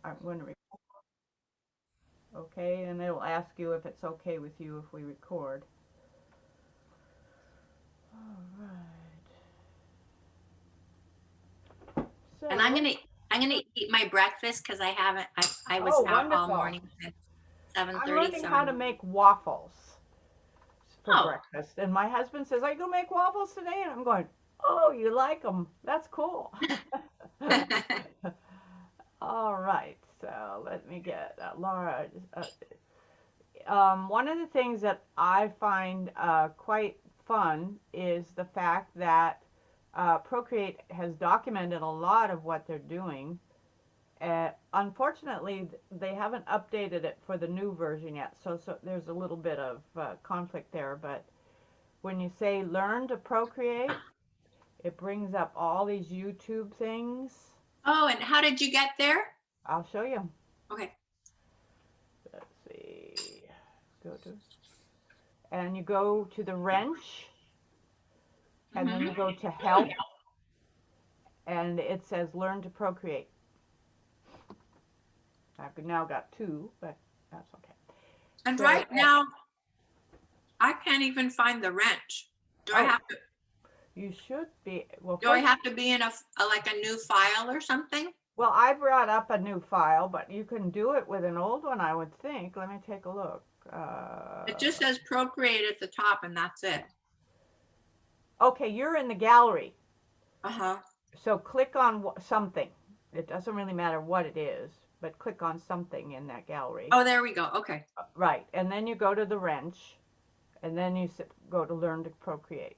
I'm going to record. Okay, and it'll ask you if it's okay with you if we record. All right. So, And I'm gonna eat my breakfast because I was oh, out all wonderful. morning at I'm 7:30, learning so how to make waffles for oh. breakfast. And my husband says, "Are you going to make waffles today?" And I'm going, "Oh, you like them? That's cool." All right, so let me get Laura. One of the things that I find quite fun is the fact that Procreate has documented a lot of what they're doing. Unfortunately, they haven't updated it for the new version yet, so there's a little bit of conflict there. But when you say learn to Procreate, it brings up all these YouTube things. Oh, and how did you get there? I'll show you. Okay. Let's see. Go to, and you go to the wrench, and then you go to help, and it says learn to Procreate. I've now got two, but that's okay. And So, right now, I can't even find the wrench. Do I have to? You should be. Well, Do I have to be in a like a new file or something? Well, I brought up a new file, but you can do it with an old one, I would think. Let me take a look. It just says Procreate at the top, and that's it. Okay, you're in the gallery. Uh-huh. So click on something. It doesn't really matter what it is, but click on something in that gallery. Oh, there we go. Okay. Right, and then you go to the wrench, and then you go to learn to Procreate.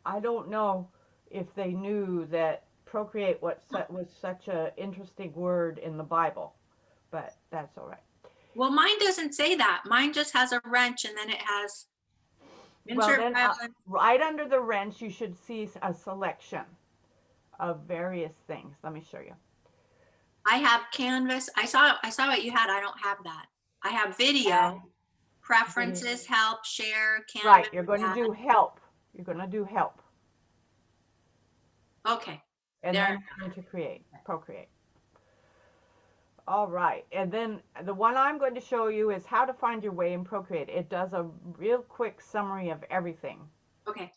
I don't know if they knew that Procreate was such an interesting word in the Bible, but that's all right. Well, mine doesn't say that. Mine just has a wrench, and then it has insert Well, then, right under the wrench, you should see a selection of various things. Let me show you. I have canvas. I saw what you had. I don't have that. I have video, preferences, help, share, canvas. Right, you're going to do help. You're going to do help. Okay. And then you're going to Procreate. All right, and then the one I'm going to show you is how to find your way in Procreate. It does a real quick summary of everything. Okay.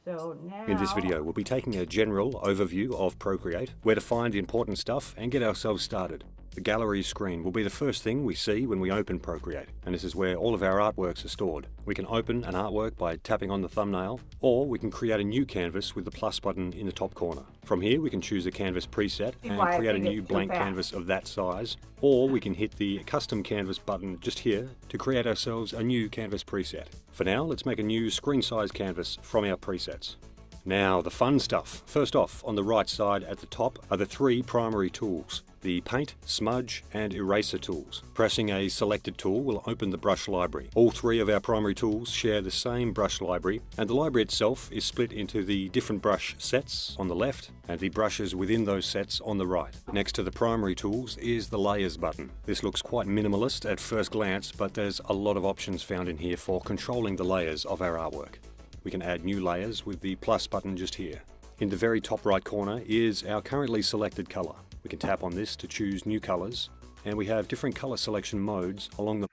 So now, in this video, we'll be taking a general overview of Procreate, where to find important stuff and get ourselves started. The gallery screen will be the first thing we see when we open Procreate, and this is where all of our artworks are stored. We can open an artwork by tapping on the thumbnail, or we can create a new canvas with the plus button in the top corner. From here, we can choose a canvas preset and create a new blank canvas of that size, or we can hit the custom canvas button just here to create ourselves a new canvas preset. For now, let's make a new screen size canvas from our presets. Now, the fun stuff. First off, on the right side at the top are the three primary tools: the Paint, Smudge, and Eraser tools. Pressing a selected tool will open the brush library. All three of our primary tools share the same brush library, and the library itself is split into the different brush sets on the left and the brushes within those sets on the right. Next to the primary tools is the Layers button. This looks quite minimalist at first glance, but there's a lot of options found in here for controlling the layers of our artwork. We can add new layers with the plus button just here. In the very top right corner is our currently selected color. We can tap on this to choose new colors, and we have different color selection modes along the...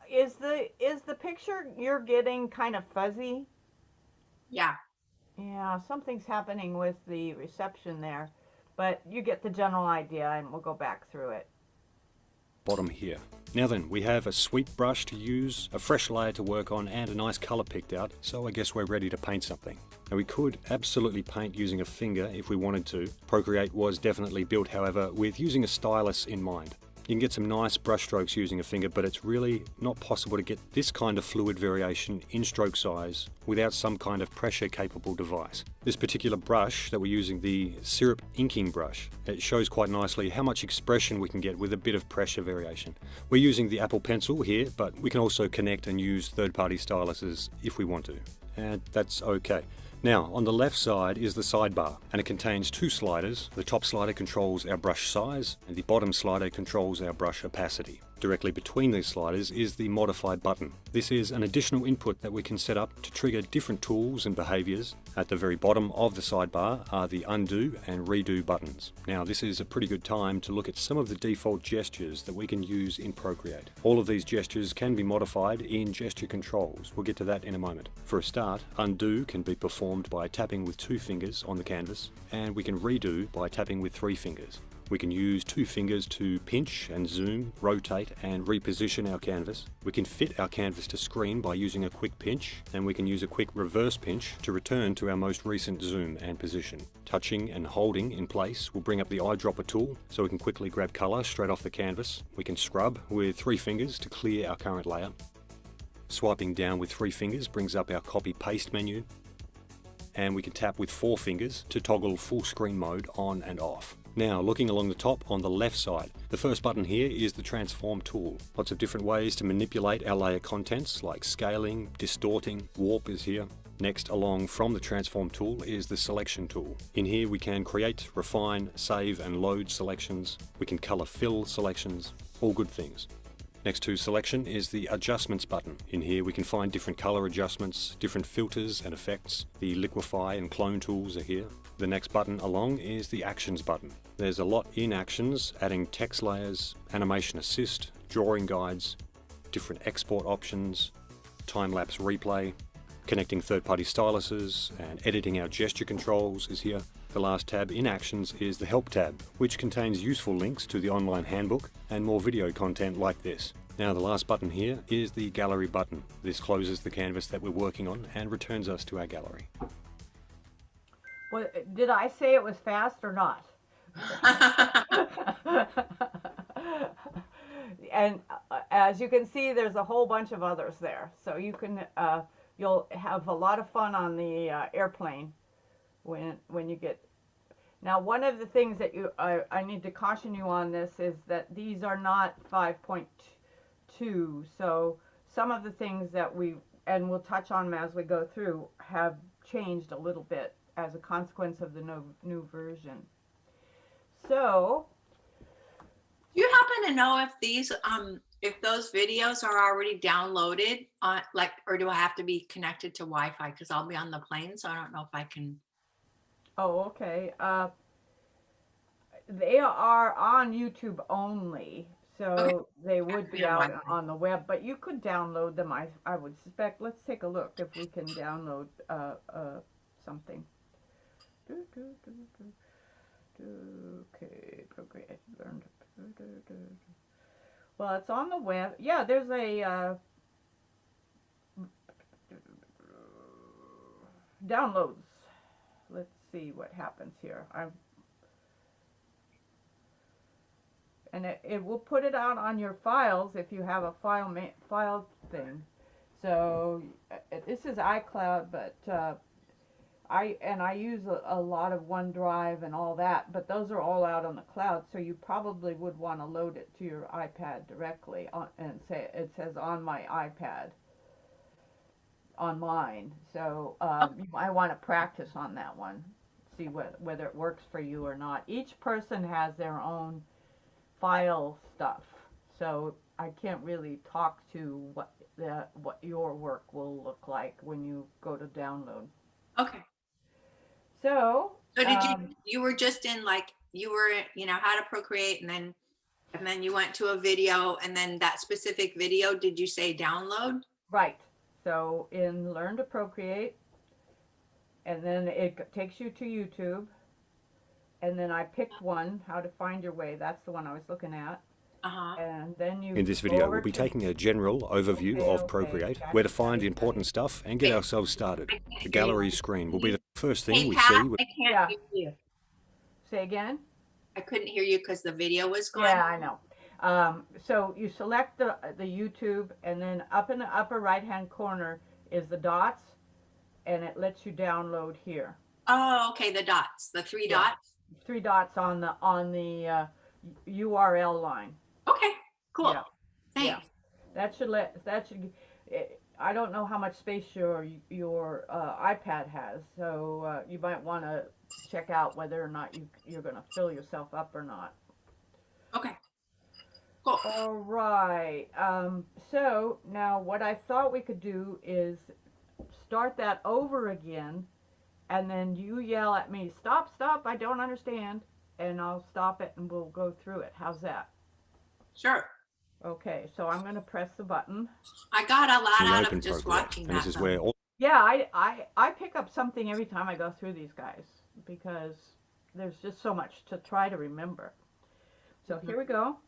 Is the picture you're getting kind of fuzzy? Yeah. Yeah, something's happening with the reception there, but you get the general idea, and we'll go back through it. Bottom here. Now then, we have a sweep brush to use, a fresh layer to work on, and a nice color picked out, so I guess we're ready to paint something. Now we could absolutely paint using a finger if we wanted to. Procreate was definitely built, however, with using a stylus in mind. You can get some nice brush strokes using a finger, but it's really not possible to get this kind of fluid variation in stroke size without some kind of pressure capable device. This particular brush that we're using, the syrup inking brush, it shows quite nicely how much expression we can get with a bit of pressure variation. We're using the Apple Pencil here, but we can also connect and use third-party styluses if we want to, and that's okay. Now, on the left side is the sidebar, and it contains two sliders. The top slider controls our brush size, and the bottom slider controls our brush opacity. Directly between these sliders is the Modify button. This is an additional input that we can set up to trigger different tools and behaviours. At the very bottom of the sidebar are the Undo and Redo buttons. Now this is a pretty good time to look at some of the default gestures that we can use in Procreate. All of these gestures can be modified in gesture controls. We'll get to that in a moment. For a start, Undo can be performed by tapping with 2 fingers on the canvas, and we can Redo by tapping with 3 fingers. We can use 2 fingers to pinch and zoom, rotate and reposition our canvas. We can fit our canvas to screen by using a quick pinch, and we can use a quick reverse pinch to return to our most recent zoom and position. Touching and holding in place will bring up the Eyedropper Tool so we can quickly grab colour straight off the canvas. We can scrub with 3 fingers to clear our current layer. Swiping down with 3 fingers brings up our Copy Paste menu. And we can tap with 4 fingers to toggle full screen mode on and off. Now, looking along the top on the left side, the first button here is the Transform tool. Lots of different ways to manipulate our layer contents like scaling, distorting, warp is here. Next along from the Transform tool is the Selection tool. In here we can create, refine, save and load selections. We can color fill selections, all good things. Next to Selection is the Adjustments button. In here we can find different color adjustments, different filters and effects. The Liquify and Clone tools are here. The next button along is the Actions button. There's a lot in Actions, adding text layers, animation assist, drawing guides, different export options, time-lapse replay, connecting third-party styluses, and editing our gesture controls is here. The last tab in Actions is the Help tab, which contains useful links to the online handbook and more video content like this. Now the last button here is the Gallery button. This closes the canvas that we're working on and returns us to our gallery. Well, did I say it was fast or not? And as you can see, there's a whole bunch of others there. So you can, you'll have a lot of fun on the airplane when you get. Now, one of the things that I need to caution you on this is that these are not 5.2. So some of the things that and we'll touch on them as we go through, have changed a little bit as a consequence of the new version. So, Do you happen to know if these, if those videos are already downloaded on, or do I have to be connected to Wi-Fi? Because I'll be on the plane, so I don't know if I can. oh, okay. They are on YouTube only, so Okay. they would be Yeah, out Wi-Fi. on the web, but you could download them, I would suspect. Let's take a look if we can download something. Okay, Procreate, learn. Well, it's on the web. Yeah, there's a downloads. Let's see what happens here. And it will put it out on your files if you have a file thing. So this is iCloud, but I use a lot of OneDrive and all that, but those are all out on the cloud, so you probably would want to load it to your iPad directly and say it says on my iPad on mine. So you might want to practice on that one, see whether it works for you or not. Each person has their own file stuff, so I can't really talk to what your work will look like when you go to download. Okay. So did you were just in you were, how to Procreate, and then you went to a video, and then that specific video, did you say download? Right. So in Learn to Procreate, and then it takes you to YouTube, and then I picked one, How to Find Your Way. That's the one I was looking at. And then you. In this video, we'll be taking a general overview of Procreate, where to find important stuff and get ourselves started. The gallery screen will be the first thing we see. I can't hear you. Say again? I couldn't hear you because the video was going. Yeah, I know. So you select the YouTube, and then up in the upper right-hand corner is the dots, and it lets you download here. Oh, okay, the dots, the 3 dots. 3 dots on the URL line. Okay, cool. Yeah. Thanks. Yeah. That should. I don't know how much space your iPad has, so you might want to check out whether or not you're going to fill yourself up or not. Okay. Cool. All right. So now what I thought we could do is start that over again, and then you yell at me, stop, stop, I don't understand, and I'll stop it and we'll go through it. How's that? Sure. Okay, so I'm going to press the button. I got a lot We out open of just Procreate, watching and this that. is Though. where all Yeah, I pick up something every time I go through these guys because there's just so much to try to remember. So here we go.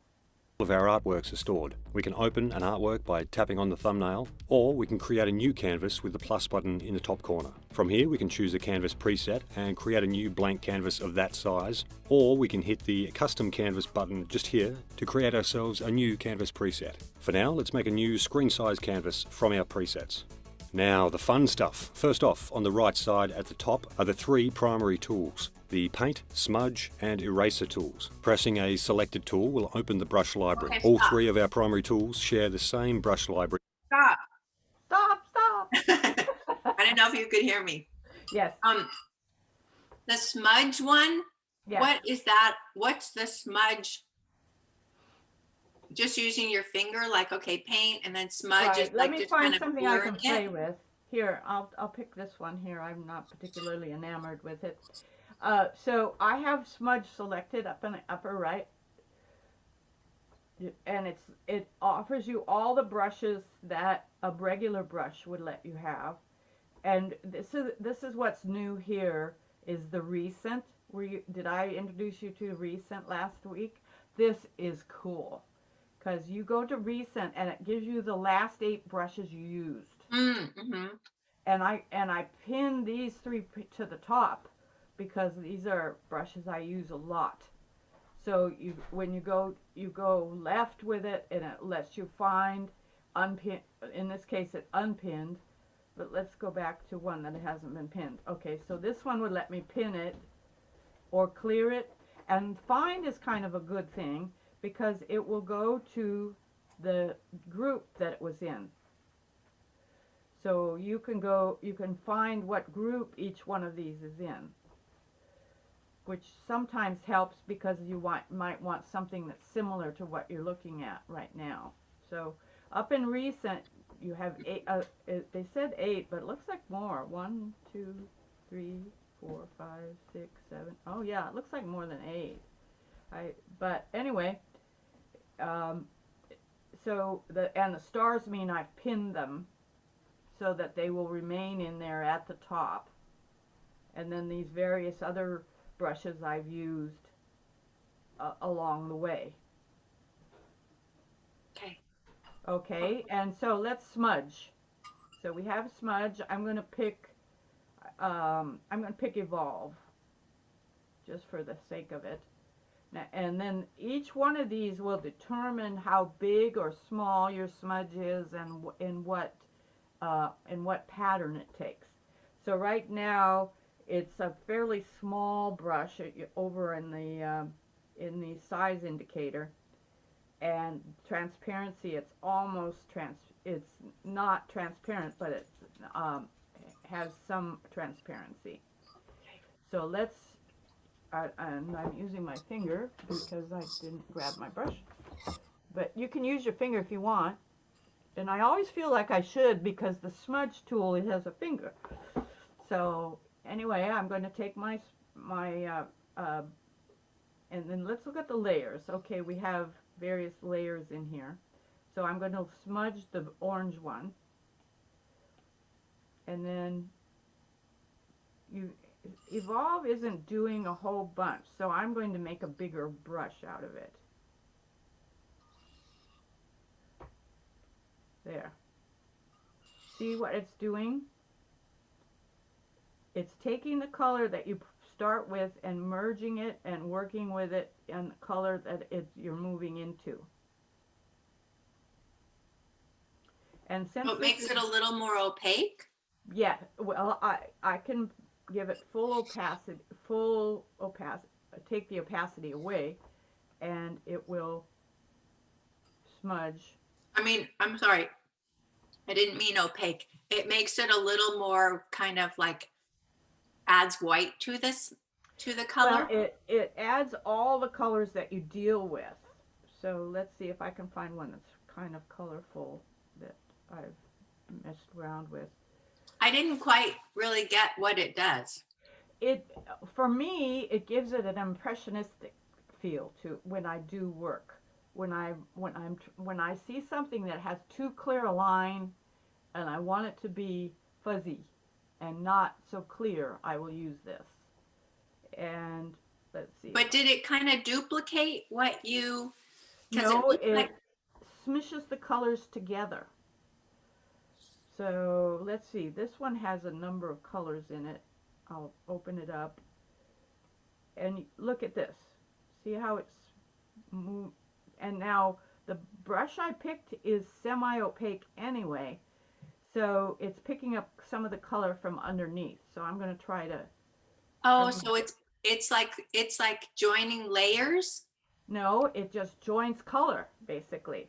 of our artworks are stored. We can open an artwork by tapping on the thumbnail, or we can create a new canvas with the plus button in the top corner. From here we can choose a canvas preset and create a new blank canvas of that size, or we can hit the custom canvas button just here to create ourselves a new canvas preset. For now, let's make a new screen size canvas from our presets. Now, the fun stuff. First off, on the right side at the top are the three primary tools, the Paint, Smudge and Eraser tools. Pressing a selected tool will open the brush library. Okay, All stop. three of our primary tools share the same brush library. Stop. Stop. I didn't know if you could hear me. Yes. The smudge one. Yes. What is that? What's the smudge? Just using your finger, like okay, paint and then smudge Right. is Let like me just find kind of something I blurring can play it. with. Here, I'll pick this one here. I'm not particularly enamored with it. So I have Smudge selected up in the upper right, and it offers you all the brushes that a regular brush would let you have. And this is what's new here is the recent. Did I introduce you to recent last week? This is cool because you go to recent and it gives you the last 8 brushes you used. Mm-hmm. And I pin these 3 to the top because these are brushes I use a lot. So when you go left with it and it lets you find unpin. In this case, it unpinned. But let's go back to one that hasn't been pinned. Okay, so this one would let me pin it or clear it. And find is kind of a good thing because it will go to the group that it was in. So you can find what group each one of these is in, which sometimes helps because you might want something that's similar to what you're looking at right now. So up in recent, you have 8, they said 8, but it looks like more. 1, 2, 3, 4, 5, 6, 7. Oh yeah, it looks like more than 8. But anyway, so the stars mean I've pinned them so that they will remain in there at the top. And then these various other brushes I've used along the way. Okay. Okay, and so let's smudge. So we have smudge. I'm going to pick evolve, just for the sake of it. Now, and then each one of these will determine how big or small your smudge is and in what pattern it takes. So right now it's a fairly small brush over in the size indicator. And transparency, it's almost it's not transparent, but it has some transparency. So let's, and I'm using my finger because I didn't grab my brush. But you can use your finger if you want. And I always feel like I should because the smudge tool, it has a finger. So anyway, I'm going to take my and then let's look at the layers. Okay, we have various layers in here. So I'm going to smudge the orange one. And then Evolve isn't doing a whole bunch, so I'm going to make a bigger brush out of it. There. See what it's doing? It's taking the color that you start with and merging it and working with it in the color that you're moving into. And since So it makes it a little more opaque. Yeah, well, I can give it full opacity, take the opacity away, and it will smudge. I mean, I'm sorry. I didn't mean opaque. It makes it a little more kind of like adds white to the color. Well, it adds all the colors that you deal with. So let's see if I can find one that's kind of colorful that I've messed around with. I didn't quite really get what it does. It, for me, it gives it an impressionistic feel to when I do work. When I see something that has too clear a line and I want it to be fuzzy and not so clear, I will use this. And let's see. But did it kind of duplicate what you? No, It it smushes the colors together. So let's see. This one has a number of colors in it. I'll open it up. And look at this. See how it's moved? And now the brush I picked is semi-opaque anyway. So it's picking up some of the color from underneath. So I'm going to try to. Oh, so it's like joining layers. No, it just joins color basically.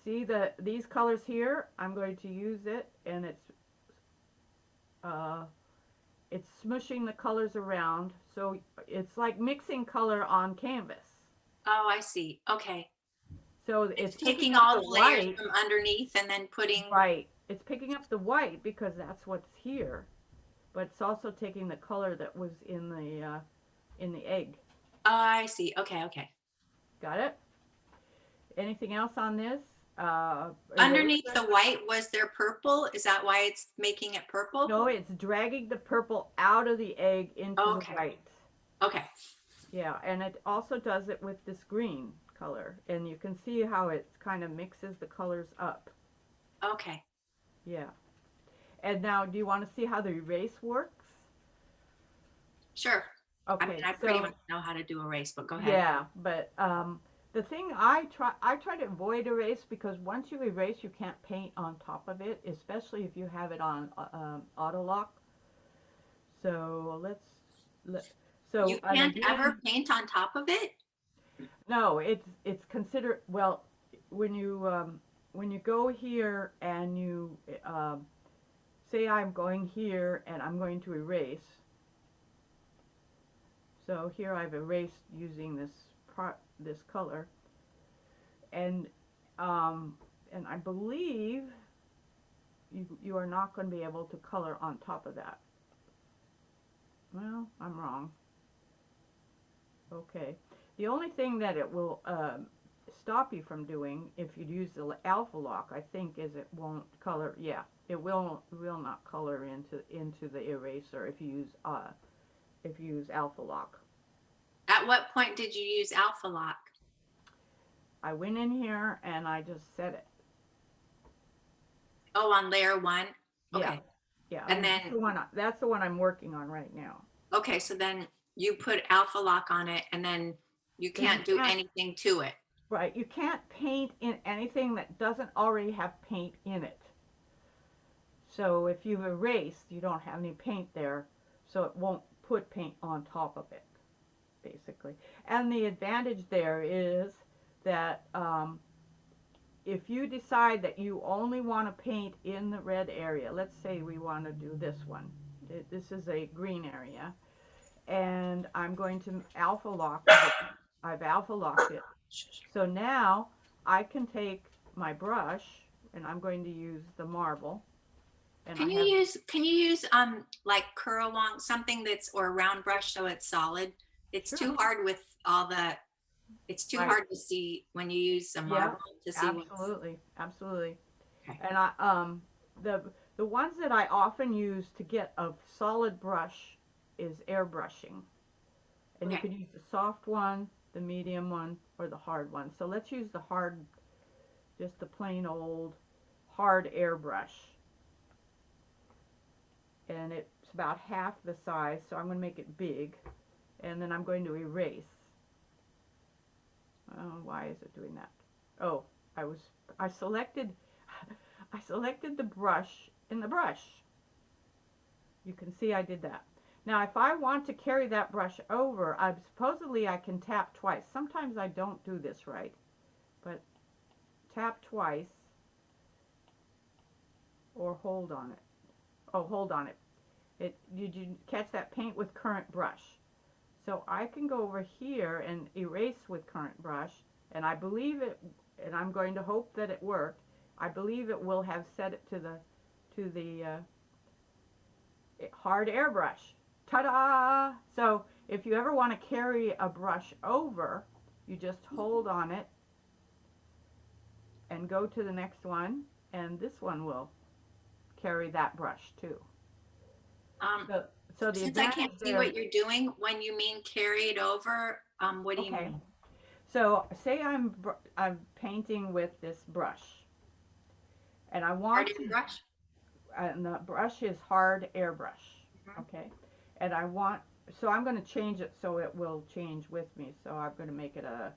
See these colors here? I'm going to use it, and it's smushing the colors around. So it's like mixing color on canvas. Oh, I see. Okay. So It's picking taking up all the the layers white. from underneath and then putting. Right. It's picking up the white because that's what's here, but it's also taking the color that was in the egg. Oh, I see. Okay, okay. Got it? Anything else on this? Underneath Eraser? the white, was there purple? Is that why it's making it purple? No, it's dragging the purple out of the egg into Okay. the white. Okay. Yeah, and it also does it with this green color, and you can see how it kind of mixes the colors up. Okay. Yeah. And now, do you want to see how the erase works? Sure. Okay, I mean, I pretty much know how to do erase, but go ahead. yeah, but the thing I try to avoid erase, because once you erase, you can't paint on top of it, especially if you have it on auto lock. So so You can't ever paint on top of it? No, it's considered, well, when you go here and you say I'm going here and I'm going to erase. So here I've erased using this color, and I believe you are not going to be able to color on top of that. Well, I'm wrong. Okay. The only thing that it will stop you from doing if you use the alpha lock, I think, is it won't color. Yeah, it will not color into the eraser if you use alpha lock. At what point did you use alpha lock? I went in here and I just set it. Oh, on layer 1? Okay. Yeah. And then that's the one I'm working on right now. Okay, so then you put alpha lock on it and then you can't do anything to it. Right. You can't paint in anything that doesn't already have paint in it. So if you've erased, you don't have any paint there, so it won't put paint on top of it, basically. And the advantage there is that if you decide that you only want to paint in the red area, let's say we want to do this one. This is a green area, and I'm going to alpha lock it. I've alpha locked it. So now I can take my brush, and I'm going to use the marble. And Can you use like curl long, something that's, or a round brush so it's solid? It's too hard with all the, it's too hard to see when you use a marble to see. Absolutely. Okay. And the ones that I often use to get a solid brush is airbrushing. And you can use the soft one, the medium one, or the hard one. So let's use the hard, just the plain old hard airbrush. And it's about half the size, so I'm going to make it big. And then I'm going to erase. Why is it doing that? Oh, I selected the brush in the brush. You can see I did that. Now if I want to carry that brush over, supposedly I can tap twice. Sometimes I don't do this right, but tap twice or hold on it. Oh, hold on it. Did you catch that? Paint with current brush. So I can go over here and erase with current brush, and then And I believe it, and I'm going to hope that it worked. I believe it will have set it to the hard airbrush. Ta-da! So if you ever want to carry a brush over, you just hold on it and go to the next one, and this one will carry that brush too. So, so the Since I can't advantage see there, what you're doing, when you mean carry it over, what do you okay. mean? So say I'm painting with this brush, and I want Hard to, brush? and the brush is hard airbrush, Mhm. okay, and I want, so I'm going to change it so it will change with me. So I'm going to make it a,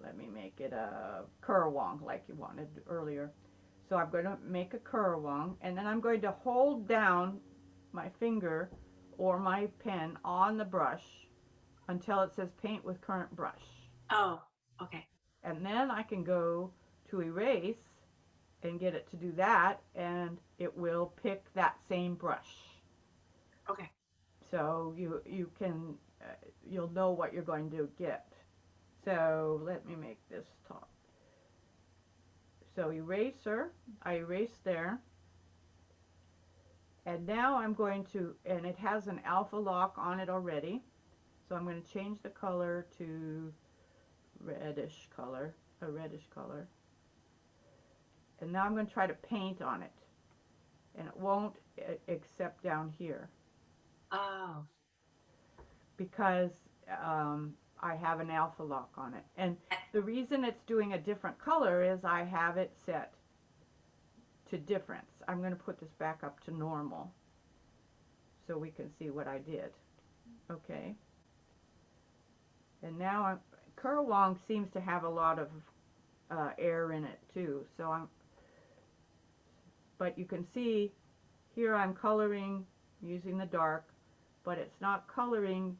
let me make it a currawong like you wanted earlier. So I'm going to make a currawong, and then I'm going to hold down my finger or my pen on the brush until it says paint with current brush. Oh, okay. And then I can go to erase and get it to do that, and it will pick that same brush. Okay. So you can, you'll know what you're going to get. So let me make this top. So eraser, I erase there. And now I'm going to, and it has an alpha lock on it already. So I'm going to change the color to reddish color, a reddish color. And now I'm going to try to paint on it. And it won't except down here. Oh. Because I have an alpha lock on it. And the reason it's doing a different color is I have it set to difference. I'm going to put this back up to normal so we can see what I did. Okay. And now currawong seems to have a lot of air in it too. So but you can see here I'm coloring using the dark, but it's not coloring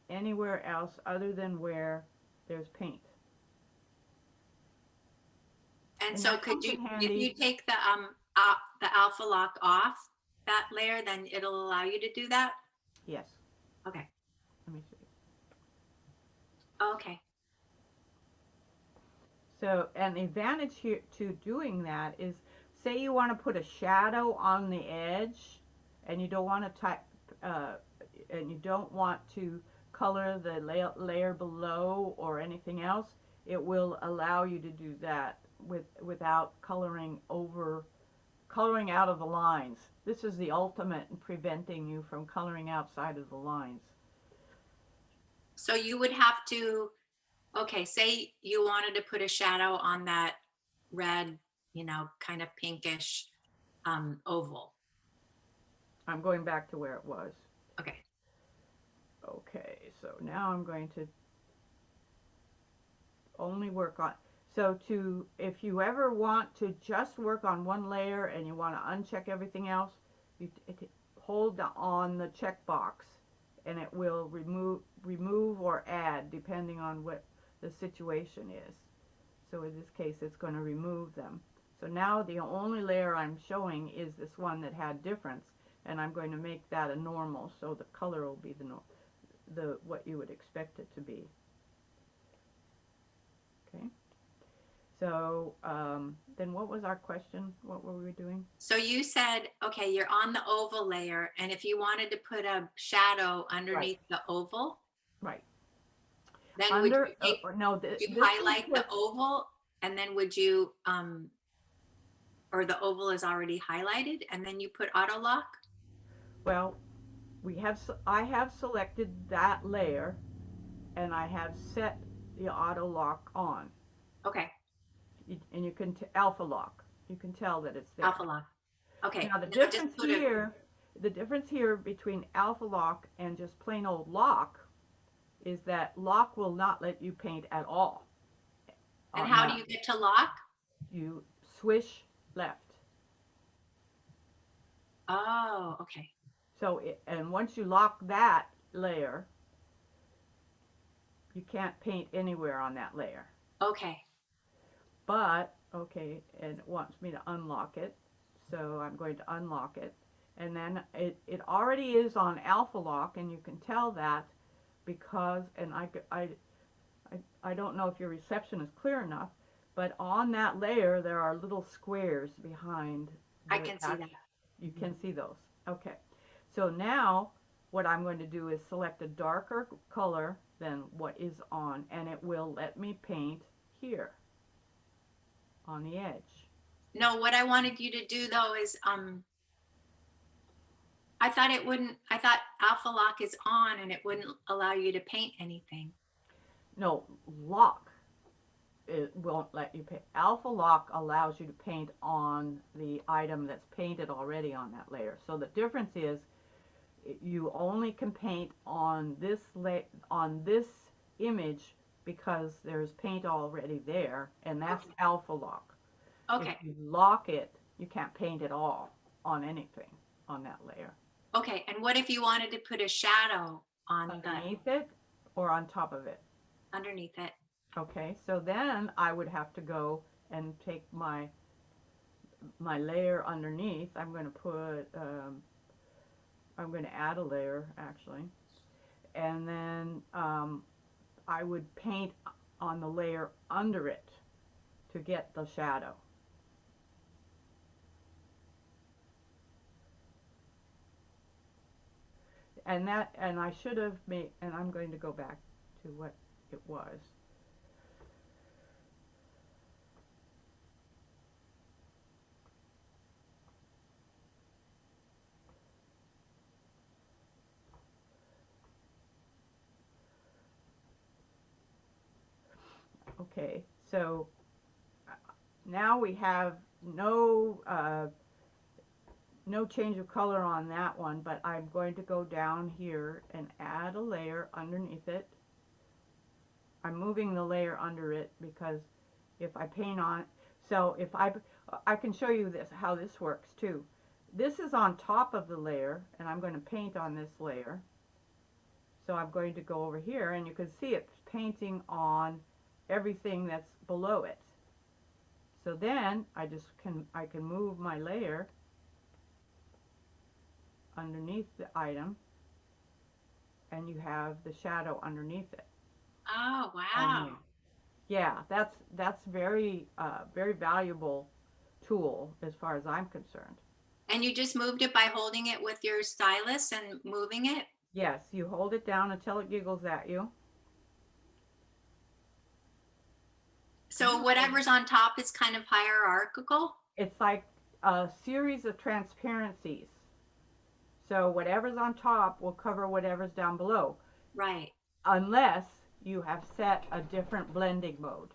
anywhere else other than where there's paint. And And so that could comes you, in if handy. you take the alpha lock off that layer, then it'll allow you to do that? Yes. Okay. Let me see. Okay. So, and the advantage here to doing that is, say you want to put a shadow on the edge, and you don't want to type, and you don't want to color the layer below or anything else. It will allow you to do that without coloring out of the lines. This is the ultimate in preventing you from coloring outside of the lines. So you would have to, okay, say you wanted to put a shadow on that red, kind of pinkish oval. I'm going back to where it was. Okay. Okay, so now I'm going to only work on, so if you ever want to just work on one layer and you want to uncheck everything else, you hold on the checkbox and it will remove or add depending on what the situation is. So in this case it's going to remove them. So now the only layer I'm showing is this one that had difference, and I'm going to make that a normal, so the color will be what you would expect it to be. Okay. So then what was our question? What were we doing? So you said, okay, you're on the oval layer, and if you wanted to put a shadow underneath the oval, right, then would you take, no, you highlight the oval, and then would you, or the oval is already highlighted, and then you put auto lock? Well, I have selected that layer, and I have set the auto lock on. Okay. And you can alpha lock. You can tell that it's there. Alpha lock. Okay. Now the difference here between alpha lock and just plain old lock is that lock will not let you paint at all. And how do you get to lock? You swish left. Oh, okay. So and once you lock that layer, you can't paint anywhere on that layer. Okay. But okay, and it wants me to unlock it, so I'm going to unlock it, and then it already is on alpha lock, and you can tell that because, and I I don't know if your reception is clear enough, but on that layer there are little squares behind. I can see that. You can see those. Okay. So now what I'm going to do is select a darker color than what is on, and it will let me paint here on the edge. No, what I wanted you to do though is I thought alpha lock is on and it wouldn't allow you to paint anything. No, lock, it won't let you paint. Alpha lock allows you to paint on the item that's painted already on that layer. So the difference is you only can paint on this image because there's paint already there, and that's Okay. alpha lock. Okay. If you lock it, you can't paint at all on anything on that layer. Okay. And what if you wanted to put a shadow on Underneath it or on top of it? underneath it? Okay, so then I would have to go and take my layer underneath. I'm going to put, I'm going to add a layer actually, and then I would paint on the layer under it to get the shadow. And I should have made, and I'm going to go back to what it was. Okay, so now we have no change of color on that one, but I'm going to go down here and add a layer underneath it. I'm moving the layer under it because if I paint on, so if I can show you this, how this works too. This is on top of the layer, and I'm going to paint on this layer. So I'm going to go over here, and you can see it's painting on everything that's below it. So then I can move my layer underneath the item, and you have the shadow underneath it. Oh, wow. Yeah, that's very very valuable tool as far as I'm concerned. And you just moved it by holding it with your stylus and moving it? Yes, you hold it down until it giggles at you. So whatever's on top is kind of hierarchical? It's like a series of transparencies. So whatever's on top will cover whatever's down below. Right. Unless you have set a different blending mode.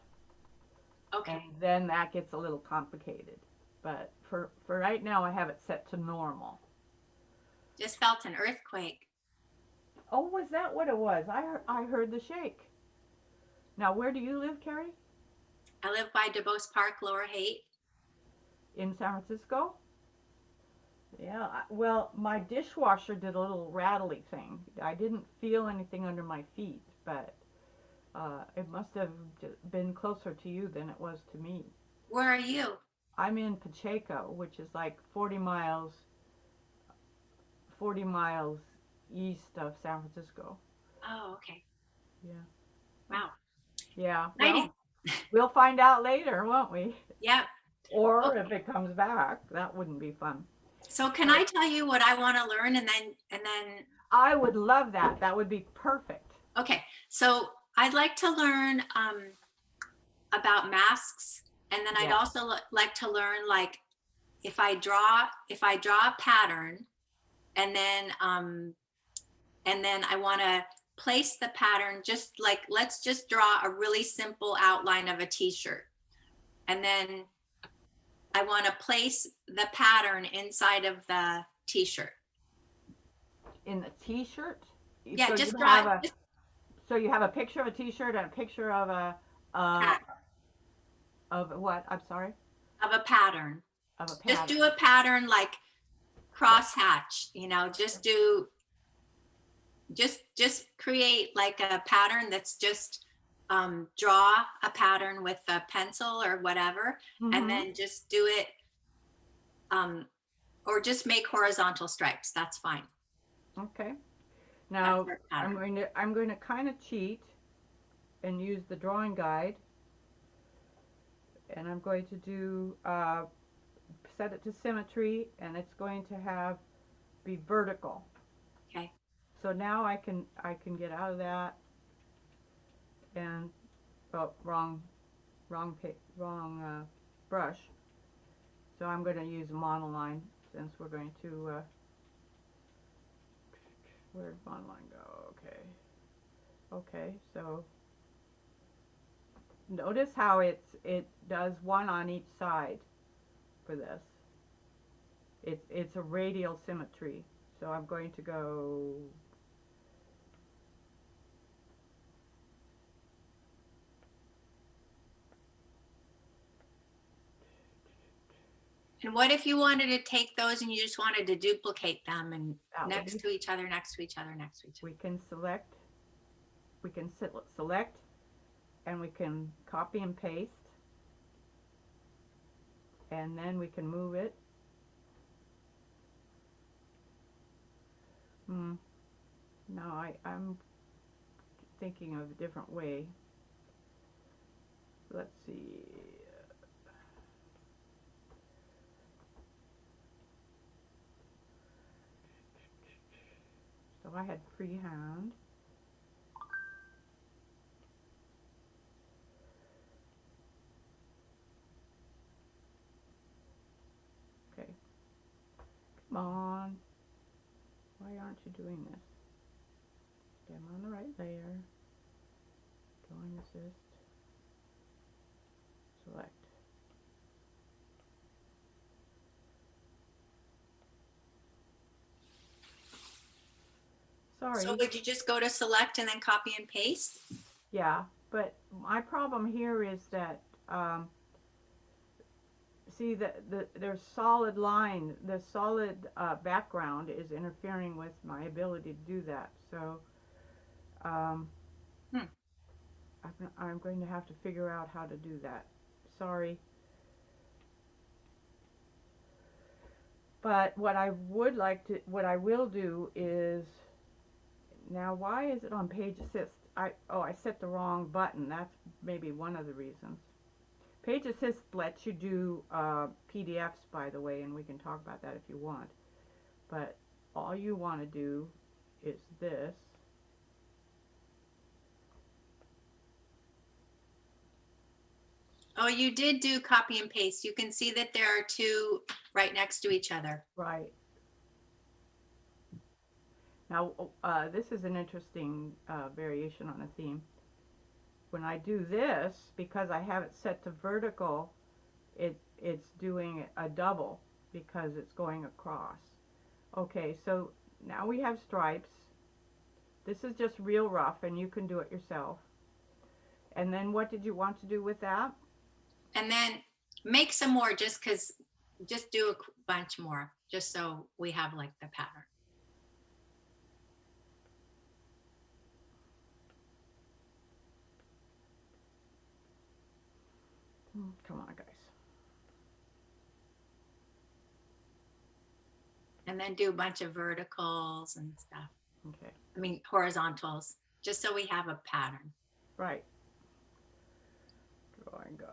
Okay. And then that gets a little complicated. But for right now, I have it set to normal. Just felt an earthquake. Oh, was that what it was? I heard the shake. Now, where do you live, Carrie? I live by DuBose Park, Lower Haight. In San Francisco? Yeah, well, my dishwasher did a little rattly thing. I didn't feel anything under my feet, but it must have been closer to you than it was to me. Where are you? I'm in Pacheco, which is like 40 miles east of San Francisco. Oh, okay. Yeah. Wow. Yeah. Exciting. Well, we'll find out later, won't we? Yep. Or Okay. if it comes back, that wouldn't be fun. So can I tell you what I want to learn and then I would love that. That would be perfect. okay. So I'd like to learn about masks, and then I'd Yeah. also like to learn, like, if I draw a pattern, and then I want to place the pattern, just like, let's just draw a really simple outline of a t-shirt, and then I want to place the pattern inside of the t-shirt. In the t-shirt? Yeah, So just you draw have so you have a picture of a t-shirt and a picture of a of what? I'm sorry? of a pattern. Of a Just pattern. do a pattern like crosshatch, just create like a pattern that's just draw a pattern with a pencil or whatever, Mhm. and then just do it, or just make horizontal stripes. That's fine. Okay. Now That's our pattern. I'm going to kind of cheat and use the drawing guide, and I'm going to do set it to symmetry, and it's going to be vertical. Okay. So now I can get out of that, and wrong brush. So I'm going to use a monoline since we're going to where'd monoline go? Okay, so notice how it does one on each side for this. It's a radial symmetry. So I'm going to go And what if you wanted to take those and you just wanted to duplicate them and That would next be- to each other, next to each other, next to each other? we can select and we can copy and paste, and then we can move it. No, I'm thinking of a different way. Let's see. So I had freehand. Okay. Come on. Why aren't you doing this? Okay, I'm on the right layer. Drawing assist. Select. Sorry. So would you just go to select and then copy and paste? Yeah, but my problem here is that see there's solid line, the solid background is interfering with my ability to do that. So I'm going to have to figure out how to do that. Sorry. But what I will do is, now why is it on page assist? I set the wrong button. That's maybe one of the reasons. Page assist lets you do PDFs, by the way, and we can talk about that if you want. But all you want to do is this. Oh, you did do copy and paste. You can see that there are two right next to each other. Right. Now, this is an interesting variation on a theme. When I do this, because I have it set to vertical, it's doing a double because it's going across. Okay, so now we have stripes. This is just real rough, and you can do it yourself. And then what did you want to do with that? And then make some more just do a bunch more, just so we have like the pattern. Come on, guys. And then do a bunch of verticals and stuff. Okay. I mean, horizontals, just so we have a pattern. Right. Drawing guide.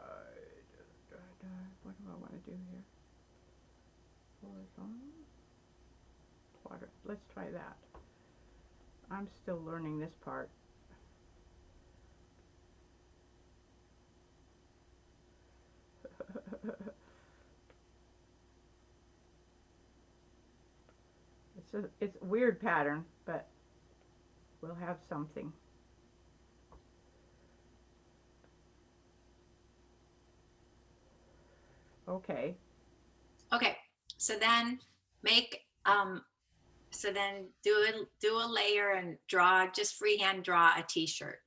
What do I want to do here? Horizontal. Water. Let's try that. I'm still learning this part. It's a weird pattern, but we'll have something. Okay. Okay, so then do a layer and just freehand draw a t-shirt.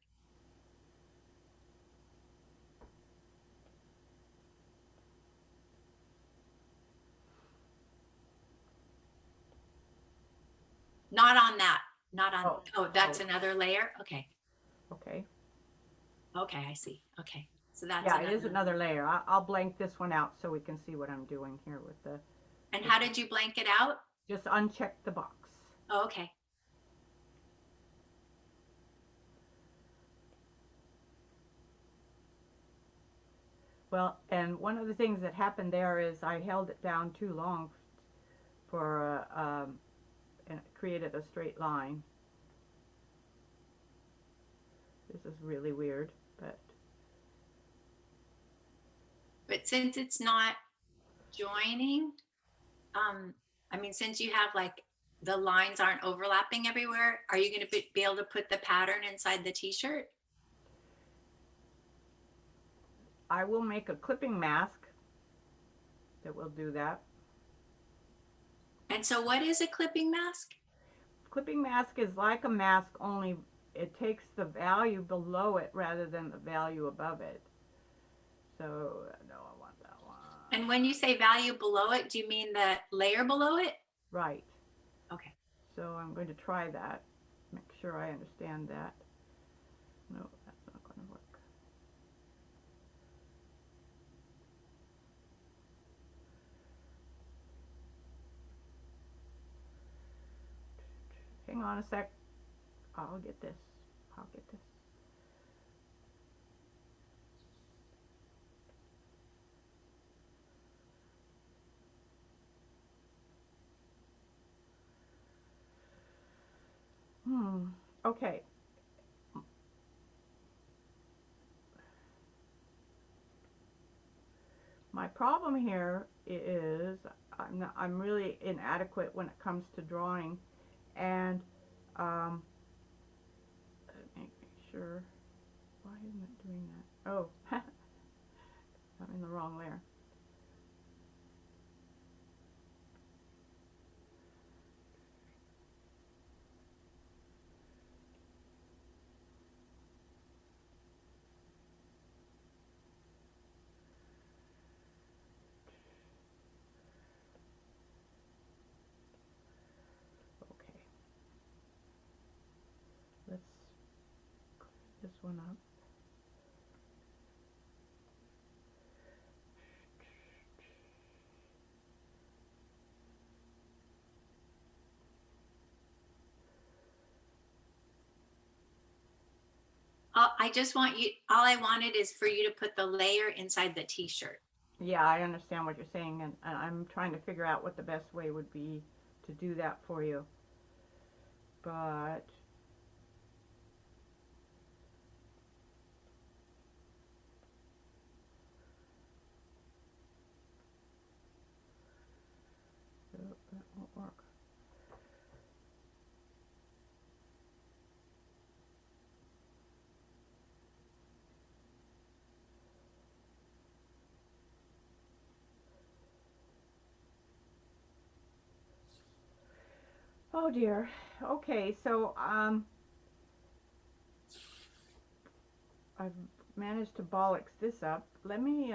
Not on that, not on, oh, that's another layer? Okay, Okay. okay, I see, okay. So that's Yeah, it is another layer. I'll blank this one out so we can see what I'm doing here with the. And how did you blank it out? Just uncheck the box. Oh, okay. Well, and one of the things that happened there is I held it down too long for and it created a straight line. This is really weird, but since it's not joining, I mean, since you have like the lines aren't overlapping everywhere, are you going to be able to put the pattern inside the t-shirt? I will make a clipping mask that will do that. And so what is a clipping mask? Clipping mask is like a mask, only it takes the value below it rather than the value above it. So, no, I want that one. And when you say value below it, do you mean the layer below it? Right. Okay. So I'm going to try that. Make sure I understand that. No, that's not going to work. Hang on a sec. I'll get this. I'll get this. Okay. My problem here is I'm really inadequate when it comes to drawing, and make sure. Why isn't it doing that? Oh, I'm in the wrong layer. Okay. Let's clear this one up. I just want you, all I wanted is for you to put the layer inside the t-shirt. Yeah, I understand what you're saying, and I'm trying to figure out what the best way would be to do that for you. But that won't work. Oh dear. Okay, so I've managed to bollocks this up. Let me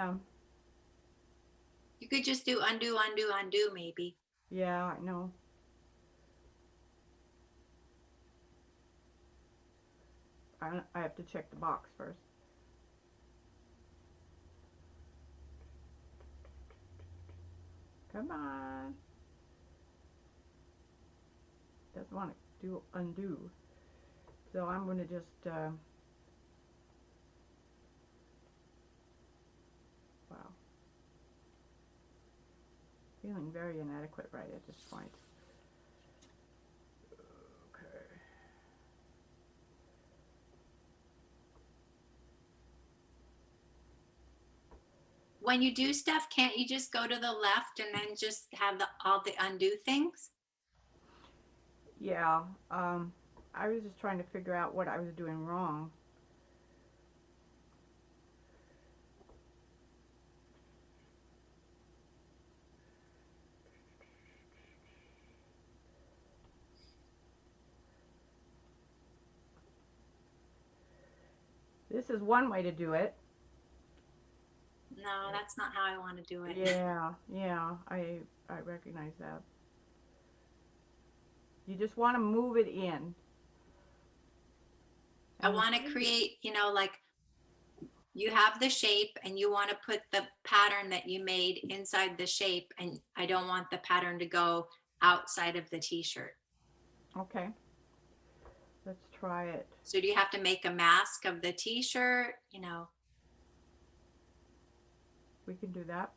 You could just do undo, undo, undo maybe. yeah, I know. I have to check the box first. Come on. Doesn't want to do undo. So I'm going to just wow. Feeling very inadequate right at this point. Okay. When you do stuff, can't you just go to the left and then just have all the undo things? Yeah, I was just trying to figure out what I was doing wrong. This is one way to do it. No, that's not how I want to do it. Yeah, I recognize that. You just want to move it in. I want to create, you know, like you have the shape and you want to put the pattern that you made inside the shape, and I don't want the pattern to go outside of the t-shirt. Okay. Let's try it. So do you have to make a mask of the t-shirt, you know? we can do that.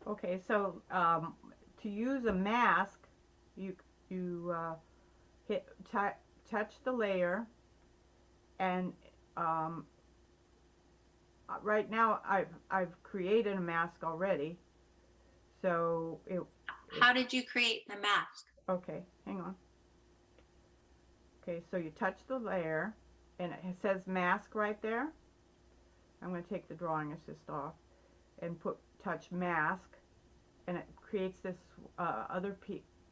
Okay, so to use a mask, you hit touch the layer, and right now I've created a mask already. So How did you create the mask? okay, hang on. Okay, so you touch the layer, and it says mask right there. I'm going to take the drawing assist off and touch mask, and it creates this other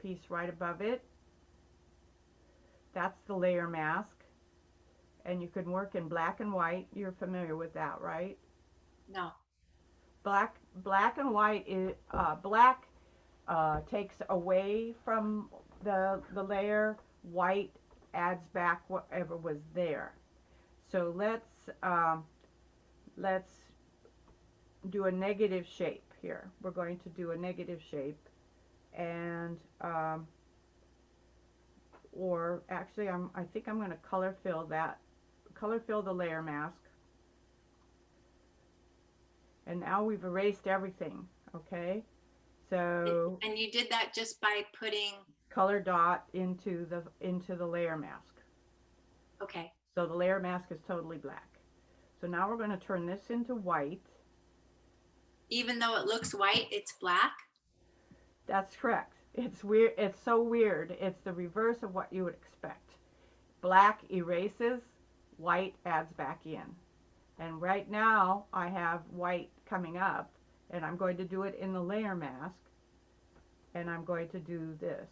piece right above it. That's the layer mask, and you can work in black and white. You're familiar with that, right? No. Black and white is black takes away from the layer. White adds back whatever was there. So let's do a negative shape here. We're going to do a negative shape, and or actually I think I'm going to color fill the layer mask. And now we've erased everything, okay? So and you did that just by putting color dot into the layer mask. Okay. So the layer mask is totally black. So now we're going to turn this into white. Even though it looks white, it's black? That's correct. It's weird. It's so weird. It's the reverse of what you would expect. Black erases, white adds back in. And right now I have white coming up, and I'm going to do it in the layer mask, and I'm going to do this.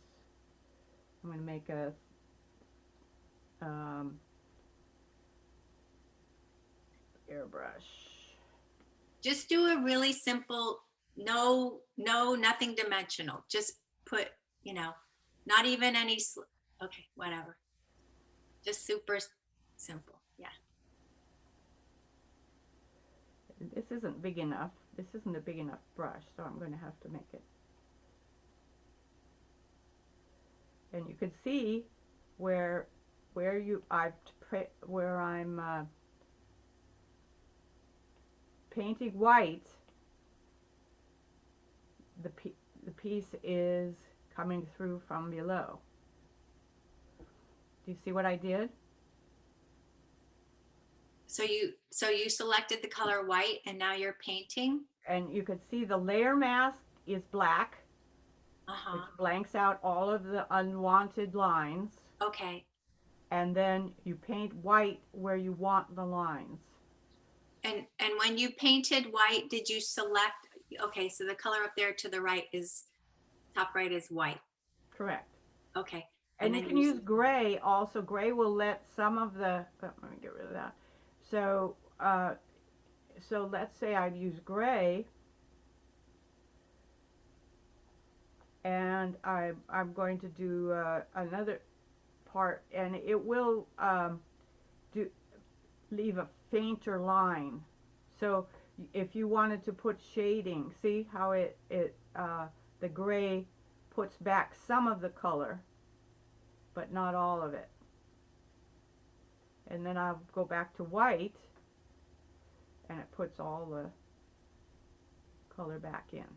I'm going to make a airbrush. Just do a really simple, nothing dimensional. Just put, not even any, okay, whatever. Just super simple. Yeah. This isn't big enough. This isn't a big enough brush, so I'm going to have to make it. And you can see where I'm painting white. The piece is coming through from below. Do you see what I did? So you selected the color white, and now you're painting? And you can see the layer mask is black, Uh-huh. which blanks out all of the unwanted lines. Okay. And then you paint white where you want the lines. And when you painted white, did you select, okay, so the color up there to the right is, top right is white. Correct. Okay. And you can use gray also. Gray will let some of the, let me get rid of that. So, so let's say I'd use gray, and I'm going to do another part, and it will leave a fainter line. So if you wanted to put shading, see how the gray puts back some of the color, but not all of it. And then I'll go back to white, and it puts all the color back in.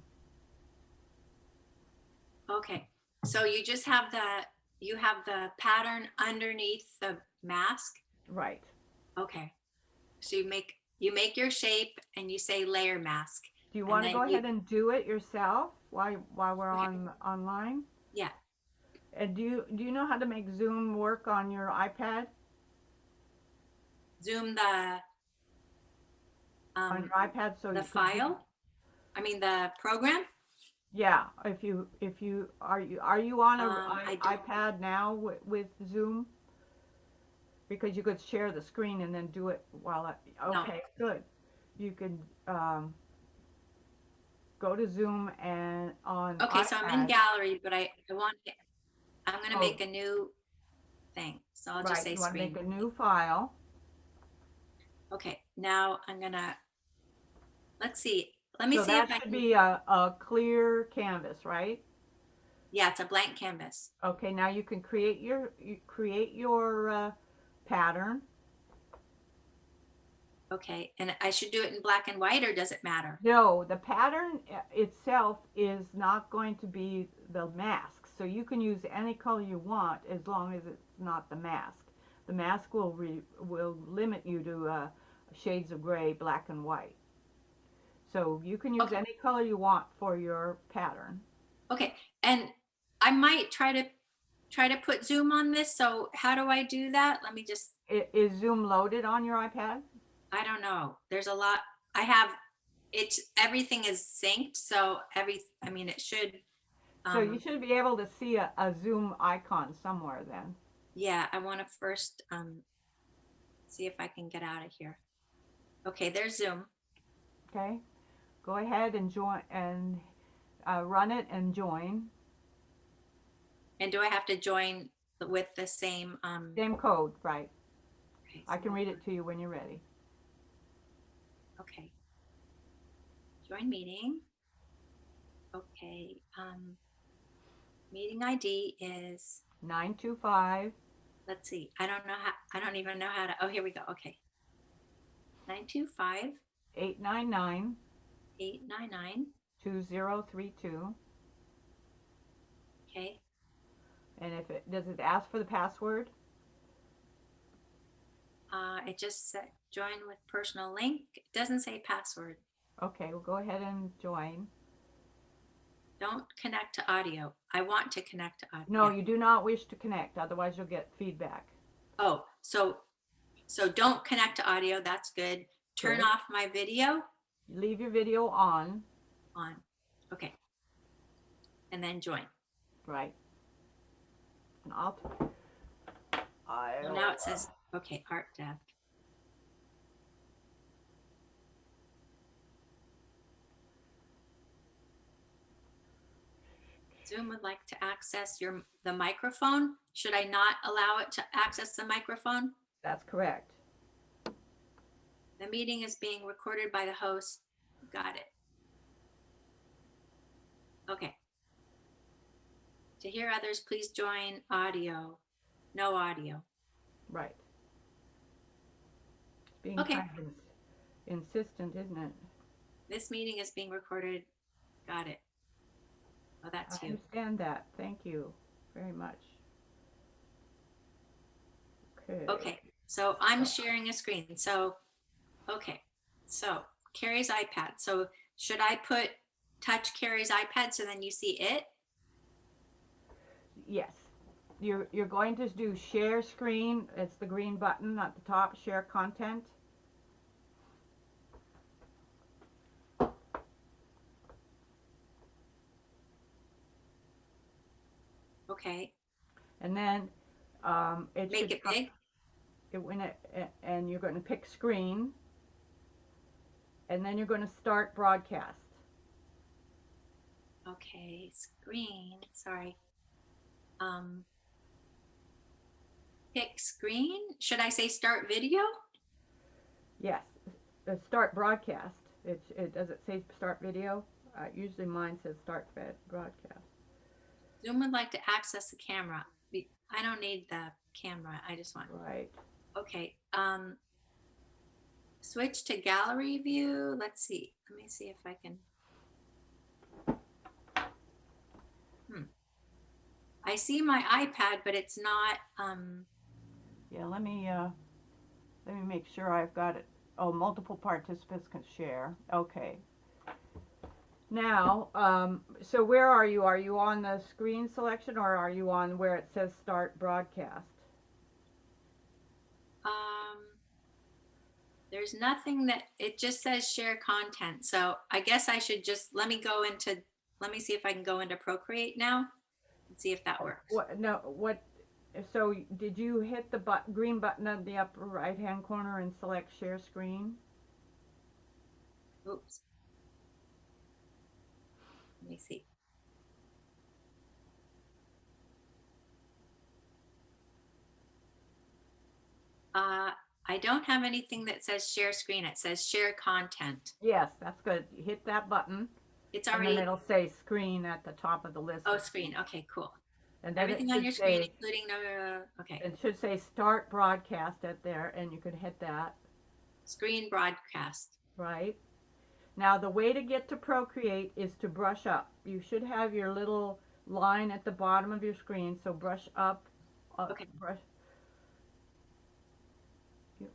Okay, so you just have the pattern underneath the mask? Right. Okay, so you make your shape, and you say layer mask. Do you want to go ahead and do it yourself while we're online? Yeah. And do you know how to make Zoom work on your iPad? Zoom on your iPad, so the file? I mean the program? Yeah. If you are you on an iPad now with Zoom? Because you could share the screen and then do it while okay, no. Good. You could go to Zoom and on okay, iPad. So I'm in gallery, but I'm going to make a new thing. So I'll just say you screen. Want to make a new file. Okay, now I'm going to, let's see. Let me see if if I can be a clear canvas, right? Yeah, it's a blank canvas. Okay, now you can create your pattern. Okay, and I should do it in black and white, or does it matter? No, the pattern itself is not going to be the mask. So you can use any color you want as long as it's not the mask. The mask will limit you to shades of gray, black and white. So you can use Okay. any color you want for your pattern. Okay, and I might try to put zoom on this. So how do I do that? Let me just, Is Zoom loaded on your iPad? I don't know. There's a lot. I have everything is synced. So I mean, it should, So you should be able to see a Zoom icon somewhere then. yeah, I want to first see if I can get out of here. Okay, there's Zoom. Okay, go ahead and join and run it and join. And do I have to join with the same? Same code, right? Okay, I can read it to you when you're ready. Okay. Join meeting. Okay. Meeting ID is, 925. let's see. I don't even know how to, oh, here we go. Okay. 925 899 899. 2032. Okay. And does it ask for the password? It just said join with personal link. It doesn't say password. Okay, we'll go ahead and join. Don't connect to audio. I want to connect to audio. No, you do not wish to connect, otherwise you'll get feedback. Oh, so don't connect to audio. That's good. Turn Good. off my video. Leave your video on. Okay. And then join. Right. And Well, now it says, okay, art dev. Zoom would like to access the microphone. Should I not allow it to access the microphone? That's correct. The meeting is being recorded by the host. Got it. Okay. To hear others, please join audio. No audio. Right. It's being Okay. kind of insistent, isn't it? This meeting is being recorded. Got it. Oh, that's I you. understand that. Thank you very much. Okay. Okay, so I'm sharing a screen. So, okay, so Carrie's iPad. So should I touch Carrie's iPad so then you see it? Yes. You're going to do share screen. It's the green button at the top, share content. Okay, And then it make should it big. and you're going to pick screen. And then you're going to start broadcast. Okay, screen, sorry. Pick screen. Should I say start video? Yes. Start broadcast. Does it say start video? Usually mine says start broadcast. Zoom would like to access the camera. I don't need the camera. I just want. Right. Okay. Switch to gallery view. Let's see. Let me see if I can. I see my iPad, but it's not. Yeah. Let me make sure I've got it. Oh, multiple participants can share. Okay. Now, so where are you? Are you on the screen selection or are you on where it says start broadcast? There's nothing that it just says share content. So I guess I should just let me see if I can go into Procreate now and see if that works. So did you hit the green button at the upper right hand corner and select share screen? Oops. Let me see. I don't have anything that says share screen. It says share content. Yes, that's good. You hit that button. It's And then already, it'll say screen at the top of the list. oh, screen. Okay, cool. And then Everything on your screen, including okay. It should say start broadcast at there, and you can hit that. Screen broadcast. Right. Now the way to get to Procreate is to brush up. You should have your little line at the bottom of your screen, so brush up. Okay. Brush.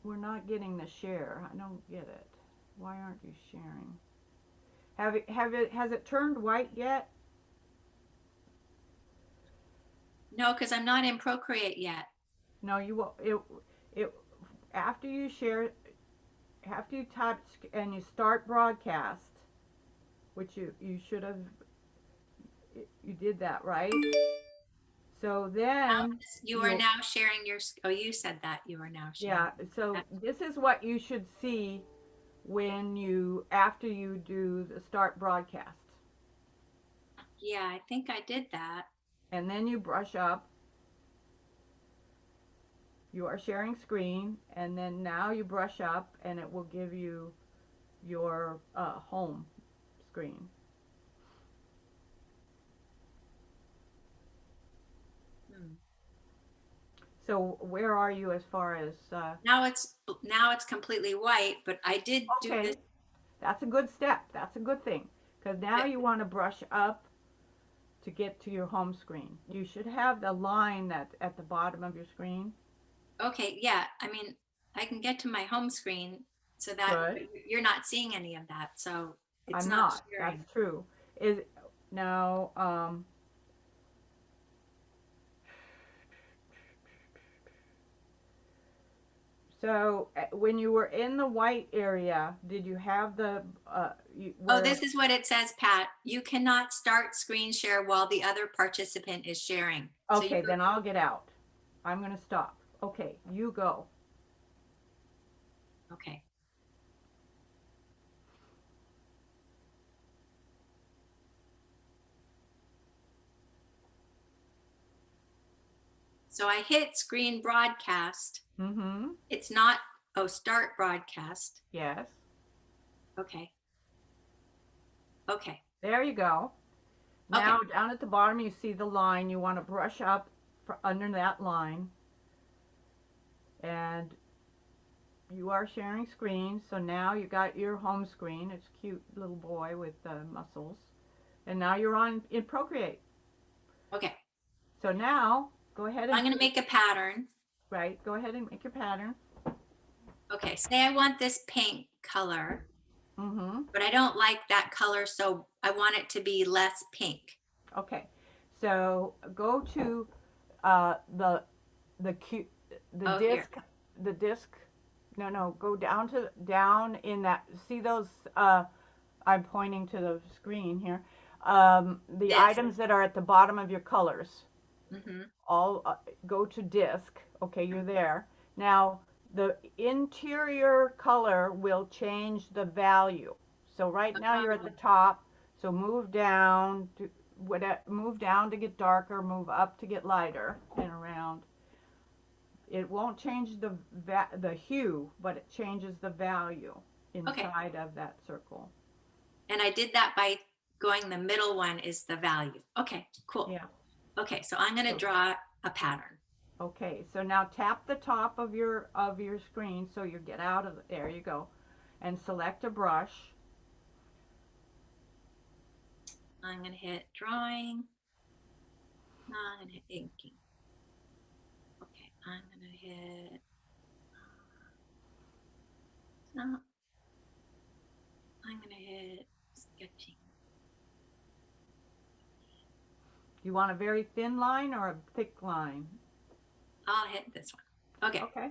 We're not getting the share. I don't get it. Why aren't you sharing? Has it turned white yet? No, because I'm not in Procreate yet. No, you will. It after you share, after you type and you start broadcast, which you should have. You did that, right? So then You are now sharing your, oh, you said that you are now sharing. Yeah, so this is what you should see when after you do the start broadcast. Yeah, I think I did that. And then you brush up. You are sharing screen, and then now you brush up, and it will give you your home screen. So where are you as far as? Now it's completely white, but I did do this. That's a good step. That's a good thing, because now you want to brush up to get to your home screen. You should have the line that's at the bottom of your screen. Okay, yeah. I mean, I can get to my home screen so that you're not seeing any of that. So it's I'm not sharing. That's true. Is now so when you were in the white area, did you have the oh, this is what it says, Pat. You cannot start screen share while the other participant is sharing. Okay, so then I'll get out. I'm going to stop. Okay, you go. Okay. So I hit screen broadcast. Mm-hmm. It's not, oh, start broadcast. Yes. Okay. Okay. There you go. Now down at the bottom you see the line. You want to brush up under that line. And you are sharing screen. So now you got your home screen. It's a cute little boy with muscles. And now you're in Procreate. Okay. So now go ahead and I'm going to make a pattern. Right. Go ahead and make your pattern. Okay. Say I want this pink color. Mm-hmm. But I don't like that color, so I want it to be less pink. Okay. So go to the disc. Here. The disc. No. Go down in that. See those? I'm pointing to the screen here. The items that are at the bottom of your colors. Mm-hmm. All go to disc. Okay, you're there. Now the interior color will change the value. So right now you're at the top. So move down to get darker. Move up to get lighter, and around. It won't change the hue, but it changes the value inside of that circle. And I did that by going, the middle one is the value. Okay, cool. Yeah. Okay, so I'm going to draw a pattern. Okay, so now tap the top of your screen, so you get out of there. You go, and select a brush. I'm going to hit drawing. I'm going to hit inking. Okay, I'm going to hit. No. I'm going to hit sketching. You want a very thin line or a thick line? I'll hit this one. Okay. Okay.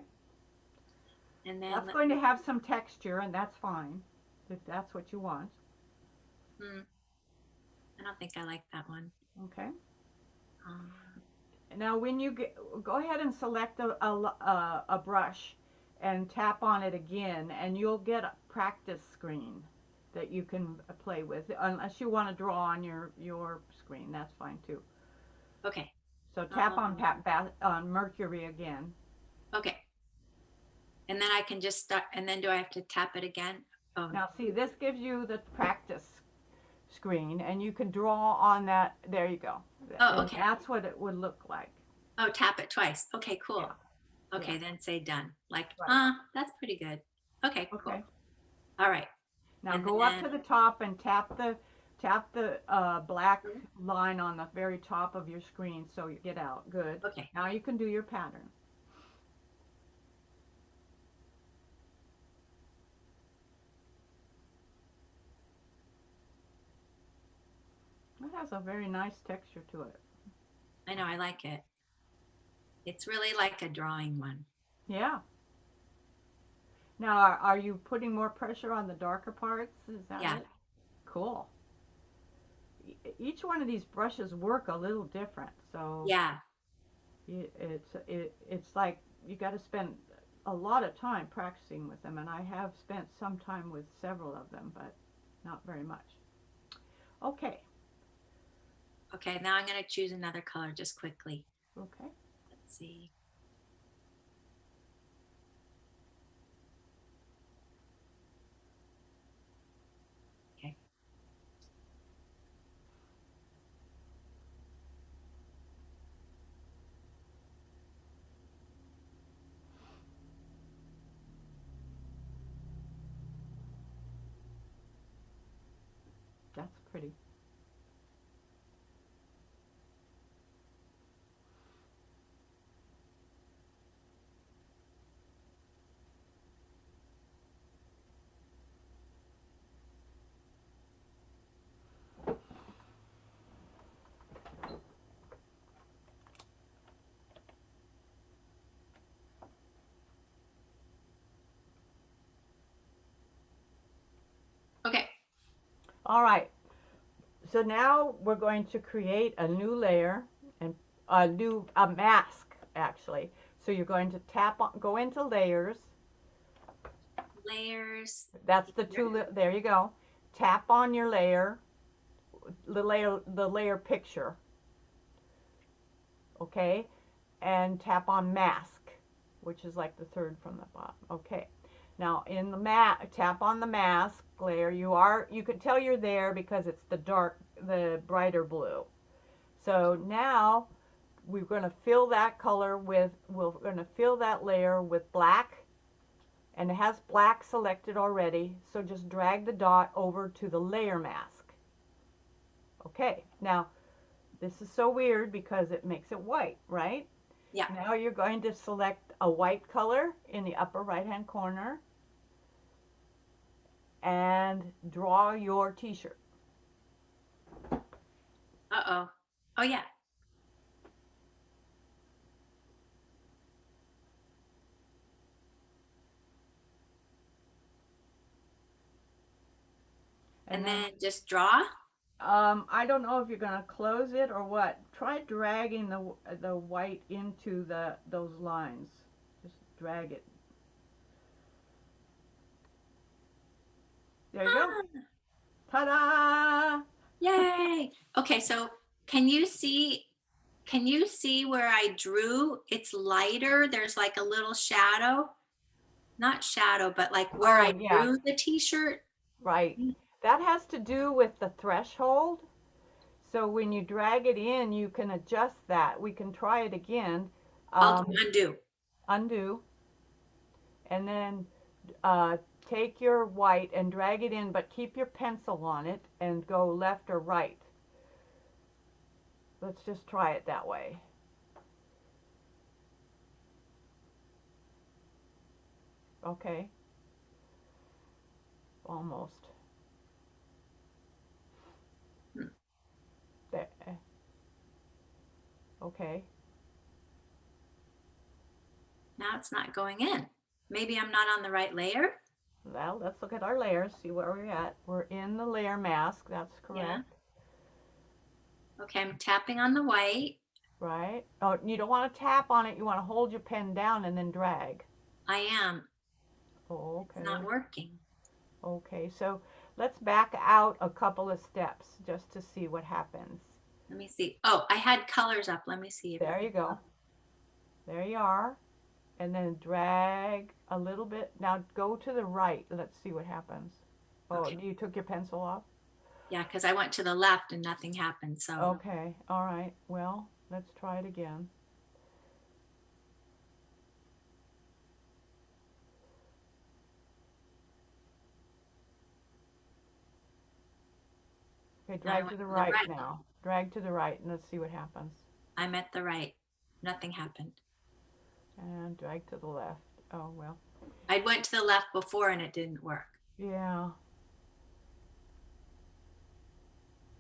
And then that's going to have some texture, and that's fine if that's what you want. I don't think I like that one. Okay. Now, when you go ahead and select a brush and tap on it again, and you'll get a practice screen that you can play with. Unless you want to draw on your screen, that's fine too. Okay. So tap on Mercury again. Okay. And then I can just start, and then do I have to tap it again? Oh. Now see, this gives you the practice. screen, and you can draw on that. There you go. Oh, And okay. that's what it would look like. Oh, tap it twice. Okay, cool. Yeah. Okay, then say done. Like, Right. that's pretty good. Okay, cool. Okay. All right. Now And go up then- to the top and tap the black line on the very top of your screen so you get out. Good. Okay. Now you can do your pattern. It has a very nice texture to it. I know, I like it. It's really like a drawing one. Yeah. Now, are you putting more pressure on the darker parts? Is that Yeah. it? Cool. Each one of these brushes work a little different, so Yeah. it's like you got to spend a lot of time practicing with them, and I have spent some time with several of them, but not very much. Okay. Okay, now I'm going to choose another color just quickly. Okay. Let's see. Okay. That's pretty. Okay. All right. So now we're going to create a new layer and a mask actually. So you're going to tap on, go into layers. Layers. That's the two. There you go. Tap on your layer, the layer picture. Okay, and tap on mask, which is like the third from the bottom. Okay. Now in the tap on the mask layer. You can tell you're there because it's the brighter blue. So now we're going to fill that color with, we're going to fill that layer with black, and it has black selected already. So just drag the dot over to the layer mask. Okay. Now this is so weird because it makes it white, right? Yeah. Now you're going to select a white color in the upper right hand corner and draw your t-shirt. Uh-oh. Oh, yeah. And then just draw? I don't know if you're going to close it or what. Try dragging the white into those lines. Just drag it. There you go. Ta-da! Yay. Okay, so can you see where I drew? It's lighter. There's like a little shadow. Not shadow, but like where I drew the t-shirt. Right. That has to do with the threshold. So when you drag it in, you can adjust that. We can try it again. I'll undo. Undo. And then take your white and drag it in, but keep your pencil on it and go left or right. Let's just try it that way. Okay. Almost. There. Okay. Now it's not going in. Maybe I'm not on the right layer. Well, let's look at our layers, see where we're at. We're in the layer mask, that's correct. Yeah. Okay, I'm tapping on the white. Right. Oh, you don't want to tap on it, you want to hold your pen down and then drag. I am. Oh, okay. It's not working. Okay, so let's back out a couple of steps just to see what happens. Let me see. Oh, I had colors up. Let me see. There you go. There you are. And then drag a little bit. Now go to the right. Let's see what happens. Oh, Okay. you took your pencil off? Yeah, because I went to the left and nothing happened, so. Okay, all right. Well, let's try it again. Okay, Now I drag went to the to the right right. now. Drag to the right and let's see what happens. I'm at the right. Nothing happened. And drag to the left. Oh, well. I went to the left before and it didn't work. Yeah.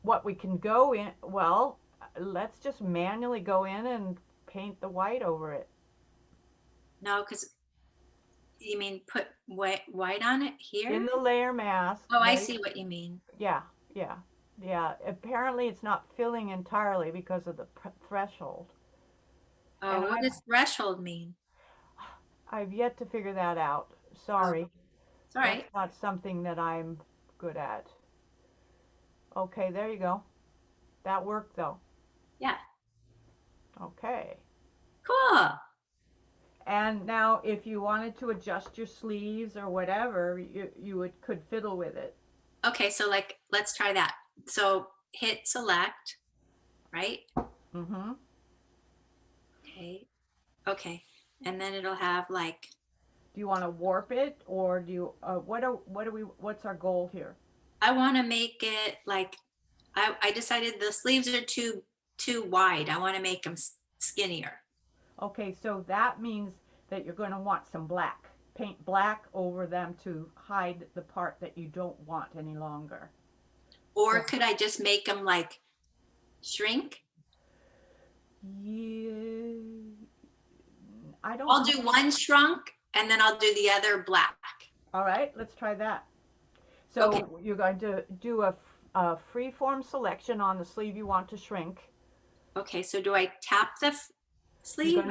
What we can go in, well, let's just manually go in and paint the white over it. No, because you mean put white on it here? In the layer mask. Oh, I there you- see what you mean. Yeah, yeah, yeah. Apparently it's not filling entirely because of the threshold. Oh, And what does threshold mean? I've yet to figure that out. Sorry. It's all right. That's not something that I'm good at. Okay, there you go. That worked though. Yeah. Okay. Cool. And now if you wanted to adjust your sleeves or whatever, you could fiddle with it. Okay, so like, let's try that. So hit select, right? Mm-hmm. Okay. Okay. And then it'll have like, Do you want to warp it or do you what's our goal here? I want to make it like, I decided the sleeves are too wide. I want to make them skinnier. Okay, so that means that you're going to want some black. Paint black over them to hide the part that you don't want any longer. Or could I just make them like shrink? Yeah, I'll know. do one shrunk and then I'll do the other black. All right, let's try that. So Okay. you're going to do a free-form selection on the sleeve you want to shrink. Okay, so do I tap the sleeve?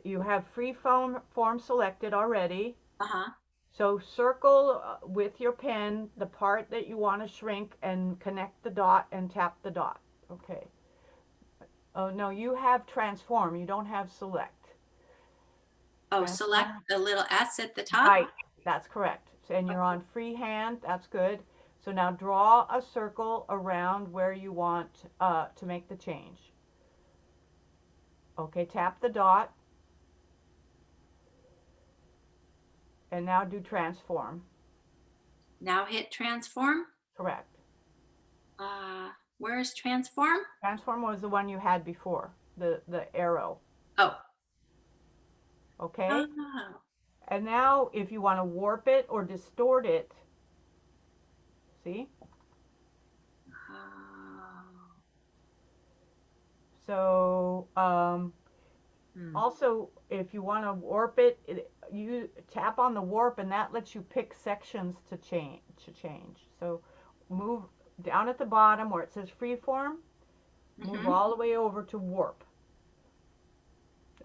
You have free form selected already. Uh-huh. So circle with your pen the part that you want to shrink and connect the dot and tap the dot. Okay. Oh, no, you have transform. You don't have select. Oh, Transform. select the little S at the top? Right, that's correct. And you're on freehand. That's good. So now draw a circle around where you want to make the change. Okay, tap the dot. And now do transform. Now hit transform? Correct. Where's transform? Transform was the one you had before, the arrow. Oh. Okay? Oh. And now if you want to warp it or distort it, see? Oh. So, also, if you want to warp it, you tap on the warp and that lets you pick sections to change. So move down at the bottom where it says freeform, move all the way over to warp.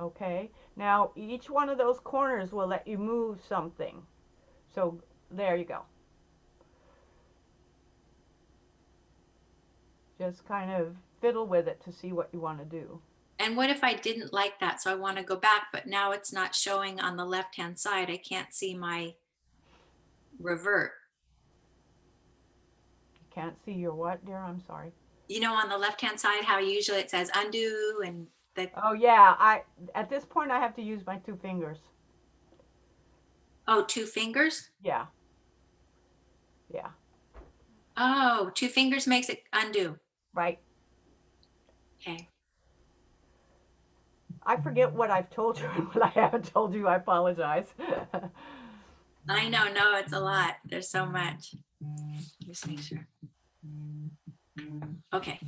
Okay, now each one of those corners will let you move something. So there you go. Just kind of fiddle with it to see what you want to do. And what if I didn't like that? So I want to go back, but now it's not showing on the left-hand side. I can't see my revert. You can't see your what, dear? I'm sorry. You know, on the left-hand side, how usually it says undo and the. Oh yeah, at this point I have to use my 2 fingers. Oh, 2 fingers? Yeah. Yeah. Oh, 2 fingers makes it undo. Right. Okay. I forget what I've told you and what I haven't told you. I apologize. I know, no, it's a lot. There's so much. Just make sure. Okay.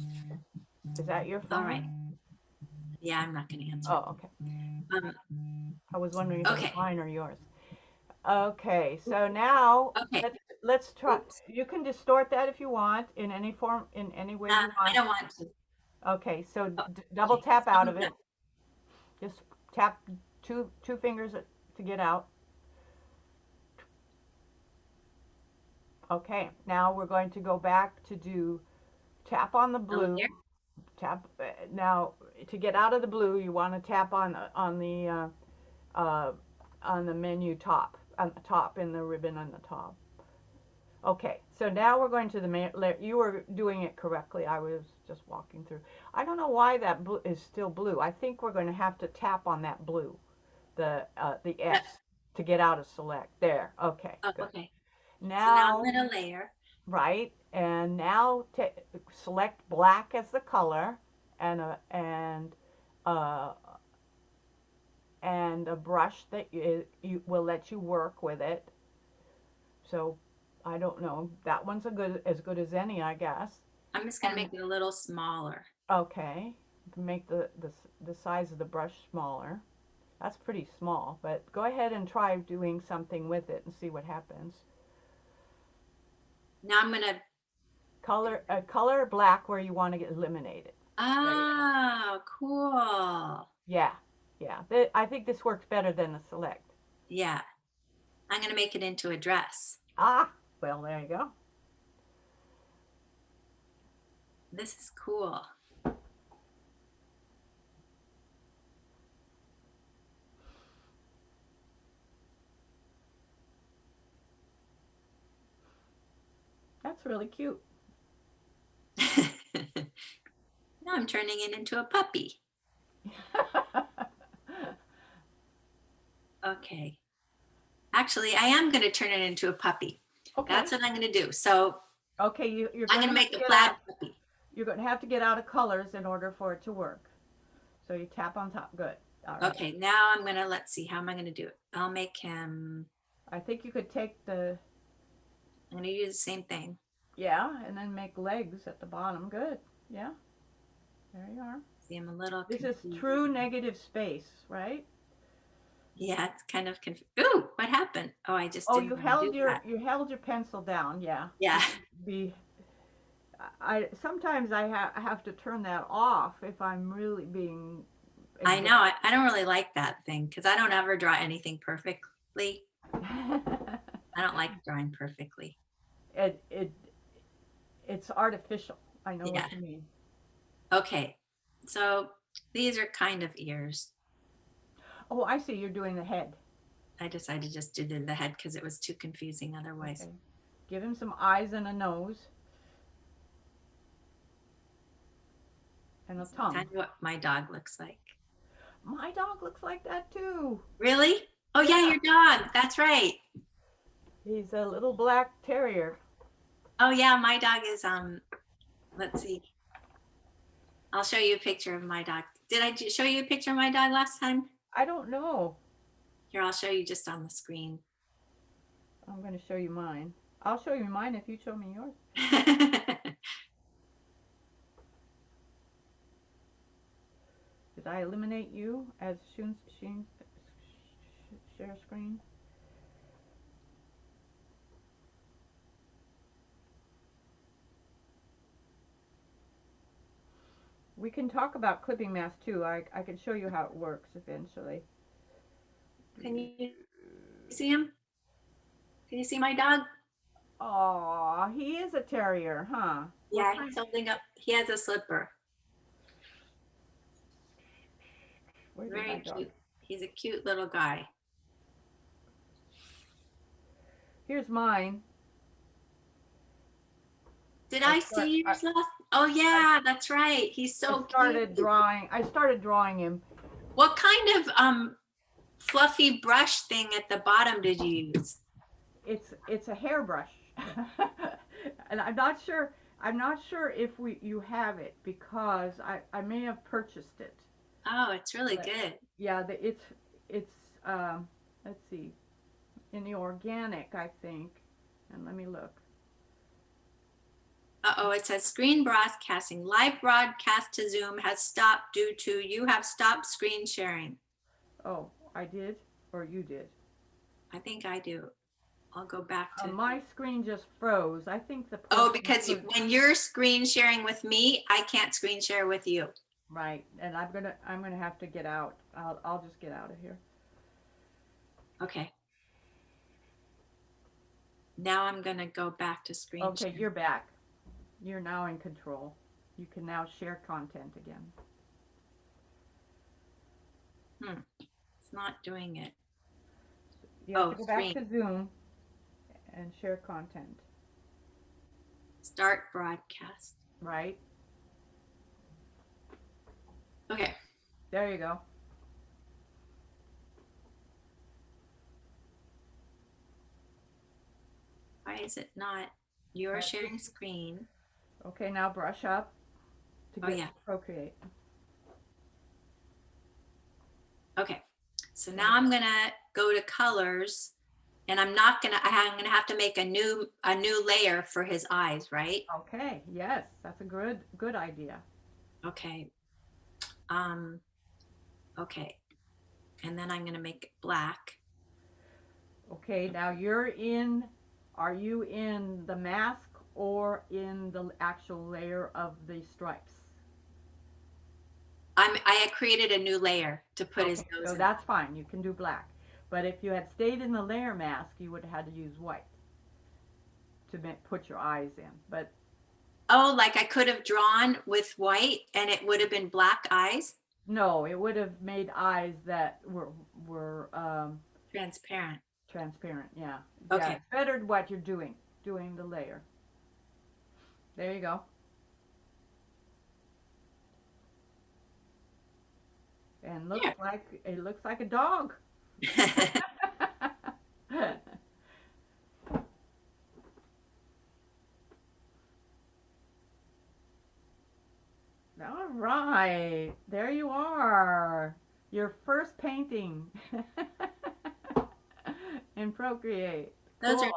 Is that your phone? All right. Yeah, I'm not going to answer. Oh, okay. I was wondering if it Okay. was mine or yours. Okay, so now Okay. let's try. Oops. You can distort that if you want in any form, in any way you want. I don't want to. Okay, so Oh, double okay. tap out of it. Just tap two fingers to get out. Okay, now we're going to go back to do tap on the blue. Here? Tap now to get out of the blue. You want to tap on the menu top, on the top in the ribbon on the top. Okay, So now we're going to the main layer. You were doing it correctly. I was just walking through. I don't know why that blue is still blue. I think we're going to have to tap on that blue, the S, to get out of select. There. Okay. Oh, Good. okay. So now I'm Now, gonna layer. right, and now select black as the color, and uh, a brush that you will let you work with it. So I don't know. That one's as good as any, I guess. I'm just gonna And make it a little smaller. okay, you can make the size of the brush smaller. That's pretty small, but go ahead and try doing something with it and see what happens. Now I'm gonna, Color black where you want to get eliminated. oh, cool. Yeah, yeah. I think this works better than the select. Yeah, I'm gonna make it into a dress. Ah, well, there you go. This is cool. That's really cute. Now I'm turning it into a puppy. Okay. Actually, I am going to turn it into a puppy. Okay. That's what I'm going to do. So Okay, you're I'm going to make a plaid puppy. You're going to have to get out of colors in order for it to work. So you tap on top. Good. All right. Okay, now I'm going to, let's see, how am I going to do it? I'll make him, I think you could take the, I'm going to do the same thing. yeah, and then make legs at the bottom. Good. Yeah. There you are. See, I'm a little This confused. is true negative space, right? Yeah, it's kind of confused. Ooh, what happened? Oh, I just Oh, didn't you wanna held do your that. you held your pencil down. Yeah. Yeah. I sometimes I have to turn that off if I'm really being. I know. I don't really like that thing because I don't ever draw anything perfectly. I don't like drawing perfectly. It's artificial. I know Yeah. what you mean. Okay, so these are kind of ears. Oh, I see. You're doing the head. I decided just to do the head because it was too confusing otherwise. Okay. Give him some eyes and a nose. And a tongue. Kind of what my dog looks like. My dog looks like that too. Really? Oh yeah, your dog. That's right. He's a little black terrier. Oh yeah, my dog is let's see. I'll show you a picture of my dog. Did I show you a picture of my dog last time? I don't know. Here, I'll show you just on the screen. I'm going to show you mine. I'll show you mine if you show me yours. Did I eliminate you as share screen? We can talk about clipping mask too. I can show you how it works eventually. Can you see him? Can you see my dog? Aw, he is a terrier, huh? Yeah, he's holding up. He has a slipper. Very cute. He's a cute little guy. Here's mine. Did I see yours last? Oh yeah, that's right. He's so cute. I started drawing him. What kind of fluffy brush thing at the bottom did you use? It's a hairbrush. And I'm not sure if you have it because I may have purchased it. Oh, it's really good. Yeah, it's let's see, in the organic, I think. And let me look. Uh-oh, it says screen broadcasting. Live broadcast to Zoom has stopped due to you have stopped screen sharing. Oh, I did? Or you did? I think I do. I'll go back to my screen just froze. I think the Oh, because when you're screen sharing with me, I can't screen share with you. Right, and I'm gonna have to get out. I'll just get out of here. Okay. Now I'm gonna go back to screen Okay, share. you're back. You're now in control. You can now share content again. It's not doing it. You have to go back to Zoom and share content. Start broadcast. Right. Okay. There you go. Why is it not? You're Right. sharing screen. Okay, now brush up to Oh, get yeah. to Procreate. Okay. So now I'm gonna go to colors, and I'm gonna have to make a new layer for his eyes, right? Okay, yes, that's a good idea. Okay. Okay. And then I'm gonna make it black. Okay, now are you in the mask or in the actual layer of the stripes? I had created a new layer to put his Okay, nose so in. that's fine, you can do black. But if you had stayed in the layer mask, you would have had to use white to put your eyes in. But Oh, like I could have drawn with white and it would have been black eyes? no, it would have made eyes that were Transparent. transparent. Yeah. Okay. Yeah, it's better what you're doing the layer. There you go. And it looks like a dog. All right, there you are. Your first painting in Procreate. Those Cool.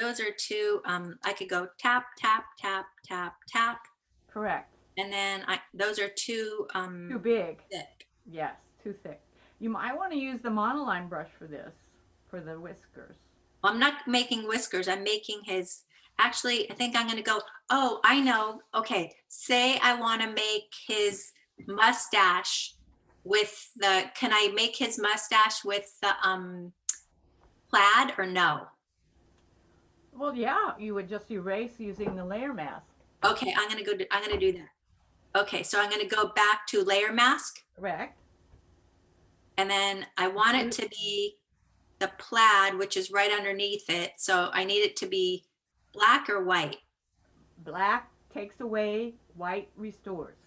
are two, I could go tap, tap, tap, tap, tap. Correct. And then those are too Too big. thick. Yes, too thick. You might want to use the monoline brush for this, for the whiskers. Well, I'm not making whiskers. I'm making his, actually, I think I'm going to go, oh, I know. Okay. Say I want to make his mustache with can I make his mustache with the plaid or no? Well, yeah, you would just erase using the layer mask. Okay. I'm going to do that. Okay. So I'm going to go back to layer mask. Correct. And then I want it to be the plaid, which is right underneath it. So I need it to be black or white. Black takes away, white restores.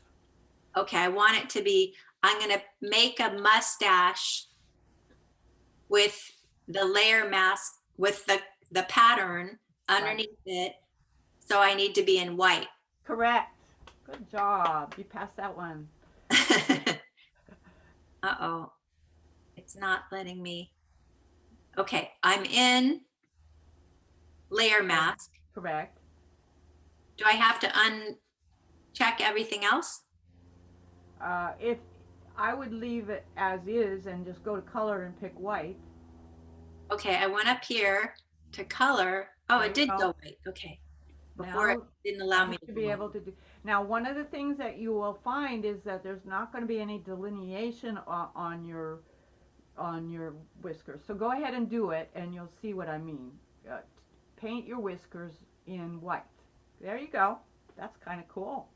Okay, I want it to be, I'm going to make a mustache with the layer mask, with the pattern underneath it. So I need to be in white. Correct. Good job. You passed that one. Uh-oh. It's not letting me. Okay, I'm in layer mask. Correct. Do I have to uncheck everything else? If I would leave it as is and just go to color and pick white. Okay, I went up here to color. Oh, it did go white. Okay. Before it didn't allow me to be able to do. Now, one of the things that you will find is that there's not going to be any delineation on your whiskers. So go ahead and do it, and you'll see what I mean. Paint your whiskers in white. There you go. That's kind of cool.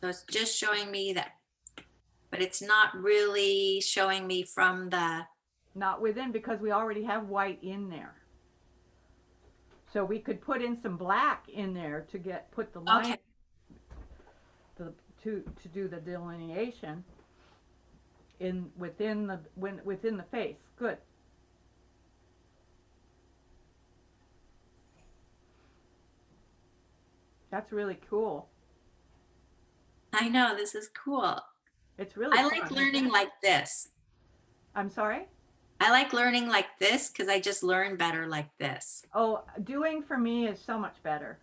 So it's just showing me that, but it's not really showing me from the. Not within, because we already have white in there. So we could put in some black in there to put the line, to do the delineation within the face. Good. That's really cool. I know, this is cool. It's really I like learning like this. I'm sorry? I like learning like this because I just learn better like this. Oh, doing for me is so much better.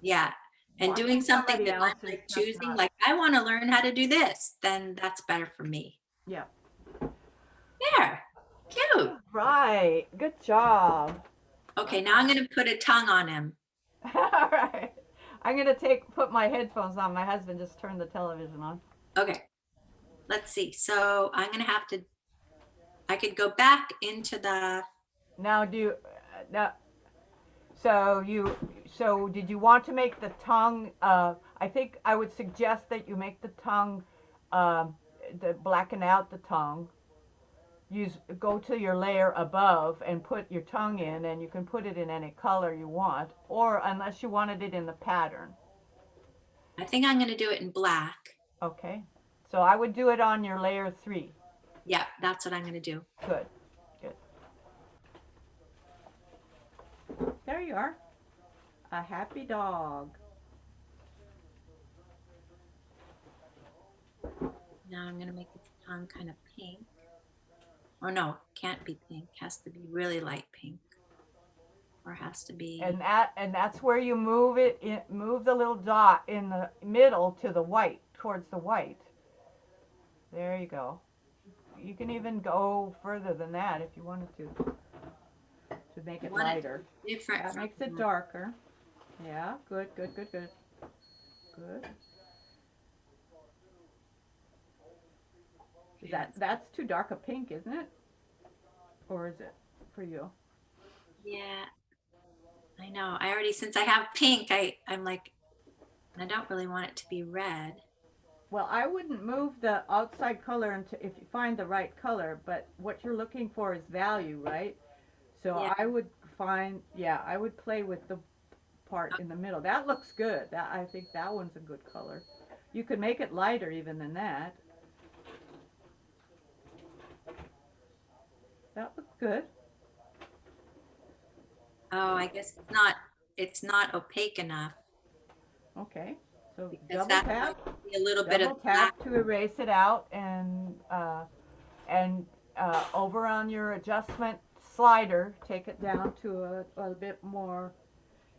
Yeah. And doing something that I'm like choosing, like I want to learn how to do this, then that's better for me. Yeah. There. Cute. Right. Good job. Okay, now I'm going to put a tongue on him. All right. I'm going to put my headphones on. My husband just turned the television on. Okay. Let's see. So I'm going to have to, I could go back into the. Now so did you want to make the tongue, I think I would suggest that you make the tongue, blacken out the tongue, go to your layer above and put your tongue in, and you can put it in any color you want, or unless you wanted it in the pattern. I think I'm going to do it in black. Okay, so I would do it on your layer 3. Yeah, that's what I'm going to do. Good, good. There you are, a happy dog. Now I'm going to make its tongue kind of pink. Or no, can't be pink. Has to be really light pink. Or has to be. And that's where you move it. Move the little dot in the middle to the white, towards the white. There you go. You can even go further than that if you wanted to make it lighter. Different. That makes it darker. Yeah, good, good, good, good. Good. That's too dark a pink, isn't it? Or is it for you? Yeah, I know. Since I have pink, I'm like, I don't really want it to be red. Well, I wouldn't move the outside color if you find the right color, but what you're looking for is value, right? So Yeah. I would I would play with the part in the middle. That looks good. I think that one's a good color. You could make it lighter even than that. That looks good. Oh, I guess it's not opaque enough. Okay, so Because double that tap. might be a little bit Double of tap black. to erase it out, and over on your adjustment slider, take it down to a bit more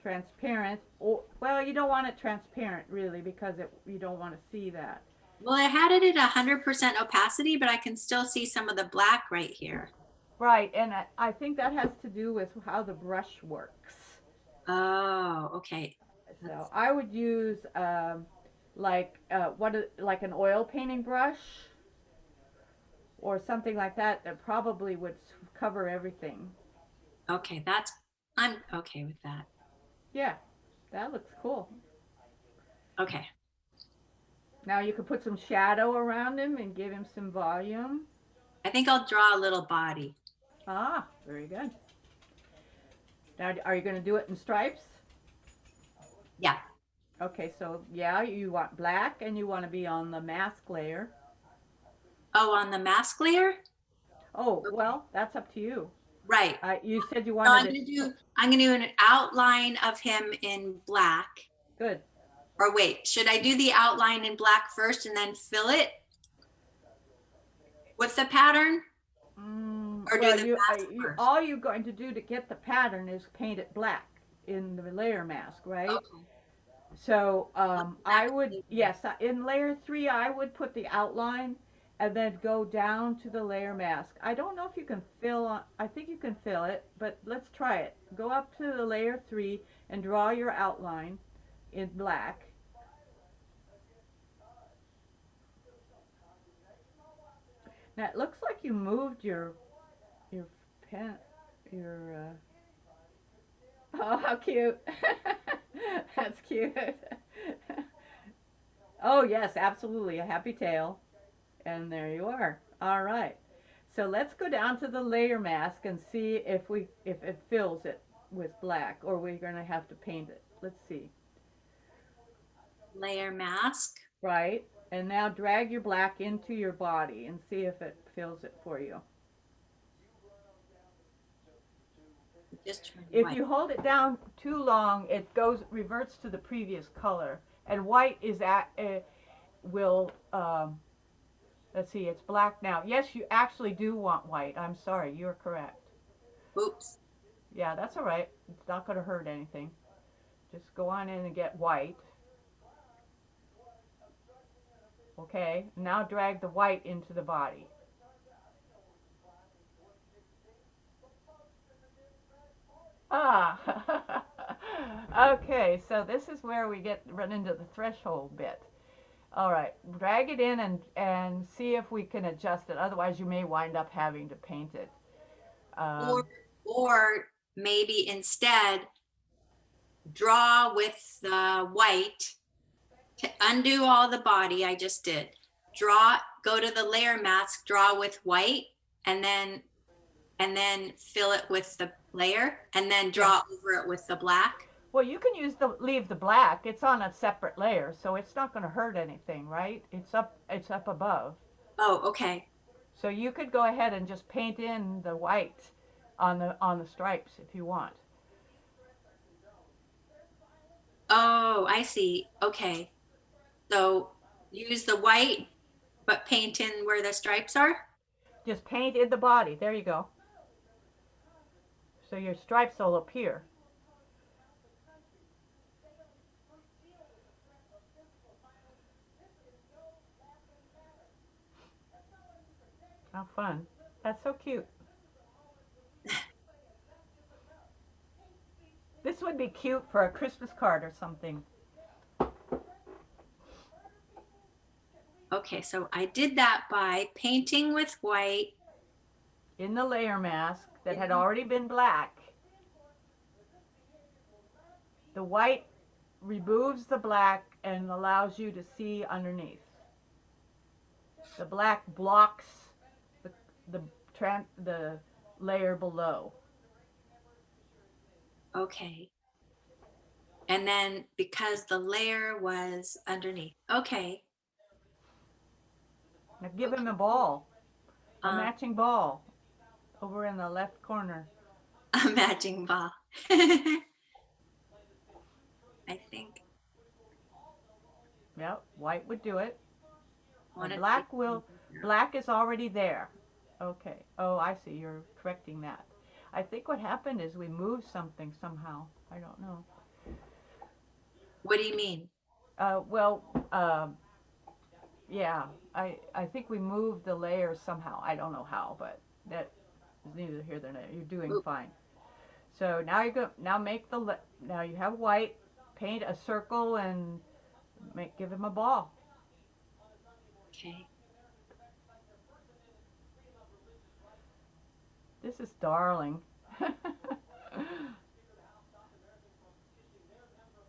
transparent. Well, you don't want it transparent really, because you don't want to see that. Well, I had it at 100% opacity, but I can still see some of the black right here. Right, and I think that has to do with how the brush works. Oh, okay. So I would use like an oil painting brush or something like that probably would cover everything. Okay, I'm okay with that. Yeah, that looks cool. Okay. Now you could put some shadow around him and give him some volume. I think I'll draw a little body. Ah, very good. Now, are you going to do it in stripes? Yeah. Okay, so yeah, you want black and you want to be on the mask layer. Oh, on the mask layer? Oh, Okay. Well, that's up to you. Right. You said you So wanted I'm gonna do an outline of him in black. Good. Or wait, should I do the outline in black first and then fill it with the pattern? Or well, do the mask first? all you're going to do to get the pattern is paint it black in the layer mask, right? Okay. So I would, yes, in layer 3, I would put the outline and then go down to the layer mask. I don't know if you can I think you can fill it, but let's try it. Go up to the layer 3 and draw your outline in black. Now it looks like you moved your pen, oh, how cute. That's cute. Oh yes, absolutely, a happy tail. And there you are. All right. So let's go down to the layer mask and see if it fills it with black, or we're going to have to paint it. Let's see. Layer mask. Right. And now drag your black into your body and see if it fills it for you. If you hold it down too long, it reverts to the previous color. And white is let's see, it's black now. Yes, you actually do want white. I'm sorry, you're correct. Oops. Yeah, that's all right. It's not going to hurt anything. Just go on in and get white. Okay, now drag the white into the body. Ah, okay, so this is where we run into the threshold bit. All right, drag it in and see if we can adjust it. Otherwise, you may wind up having to paint it. Or maybe instead, draw with the white to undo all the body I just did. Go to the layer mask, draw with white, and then fill it with the layer and then draw over it with the black. Well, you can leave the black. It's on a separate layer, so it's not going to hurt anything, right? It's up above. Oh, okay. So you could go ahead and just paint in the white on the stripes if you want. Oh, I see. Okay. So use the white, but paint in where the stripes are? Just paint in the body. There you go. So your stripes will appear. How fun. That's so cute. This would be cute for a Christmas card or something. Okay, so I did that by painting with white. In the layer mask that had already been black. The white removes the black and allows you to see underneath. The black blocks the layer below. Okay. And then because the layer was underneath. Okay. Now give him a ball, a Um, matching ball over in the left corner. A matching ball. I think. Yep, white would do it. Wanna Black is already there. Okay. Oh, I see. You're correcting that. I think what happened is we moved something somehow. I don't know. What do you mean? Yeah. I think we moved the layers somehow. I don't know how, but that is neither here nor there. You're doing fine. So now now you have white. Paint a circle and give him a ball. Okay. This is darling.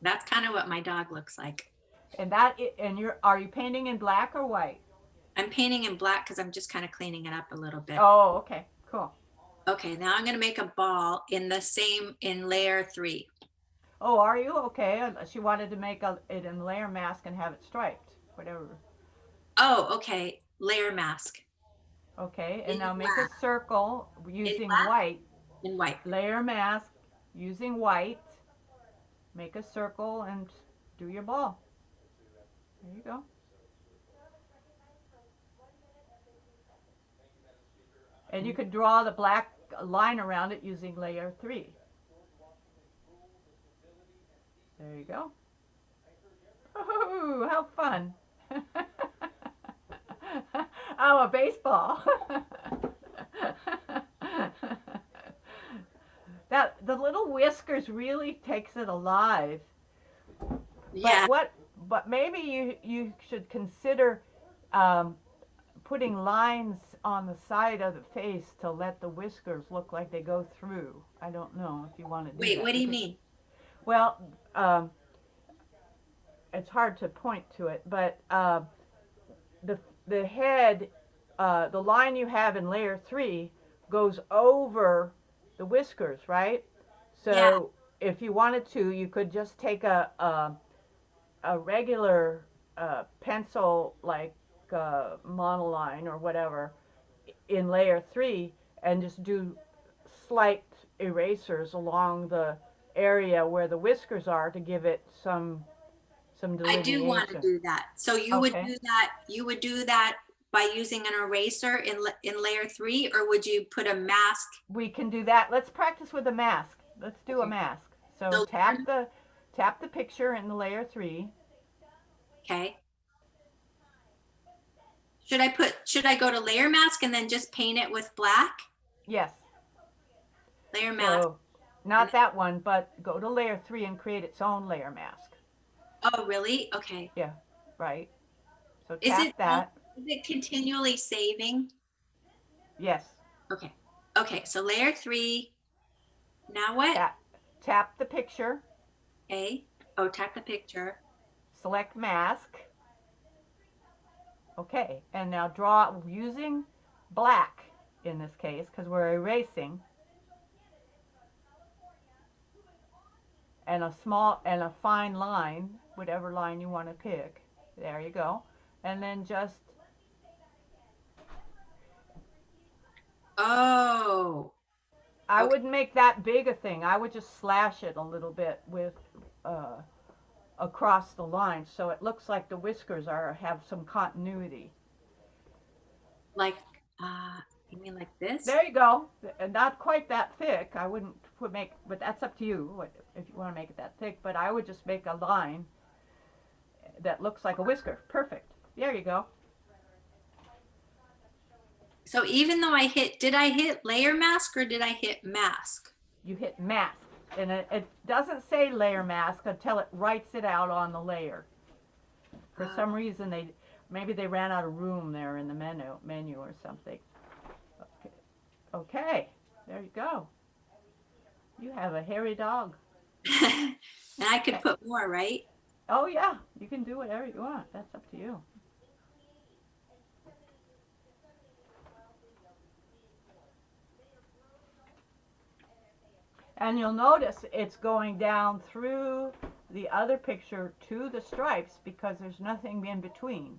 That's kind of what my dog looks like. And are you painting in black or white? I'm painting in black because I'm just kind of cleaning it up a little bit. Oh, okay, cool. Okay, now I'm going to make a ball in layer 3. Oh, are you? Okay, unless you wanted to make it in layer mask and have it striped, whatever. Oh, okay, layer mask. Okay, and In now make black. a circle using black? white. In white. Layer mask using white. Make a circle and do your ball. There you go. And you could draw the black line around it using layer 3. There you go. Oh, how fun. Oh, a baseball. The little whiskers really takes it alive. Yeah. But maybe you should consider putting lines on the side of the face to let the whiskers look like they go through. I don't know if you want to do that. Wait, what do you mean? Well, it's hard to point to it, but the head, the line you have in layer 3 goes over the whiskers, right? So if you wanted to, you could just take a regular pencil, like monoline or whatever, in layer 3, and just do slight erasers along the area where the whiskers are to give it some delineation. I do want to do that. So you would do that. You would do that by using an eraser in layer 3, or would you put a mask? We can do that. Let's practice with a mask. Let's do a mask. So tap the picture in the layer 3. Okay. Should I go to layer mask and then just paint it with black? Yes. Layer mask. So, not that one, but go to layer 3 and create its own layer mask. Oh, really? Okay. Yeah, right. So tap that. Is it continually saving? Yes. Okay. Okay, so layer 3. Now what? Tap the picture. Okay. Oh, tap the picture. Select mask. Okay, and now draw using black. in this case because we're erasing. And a fine line, whatever line you want to pick. There you go. And then just. Oh. I Okay. wouldn't make that big a thing. I would just slash it a little bit with across the line so it looks like the whiskers have some continuity. Like, you mean like this? There you go. Not quite that thick. I wouldn't but that's up to you if you want to make it that thick. But I would just make a line that looks like a whisker. Perfect. There you go. So even though did I hit layer mask or did I hit mask? You hit mask. And it doesn't say layer mask until it writes it out on the layer. For some reason, maybe they ran out of room there in the menu or something. Okay, there you go. You have a hairy dog. And I could put more, right? Oh yeah, you can do whatever you want. That's up to you. And you'll notice it's going down through the other picture to the stripes because there's nothing in between.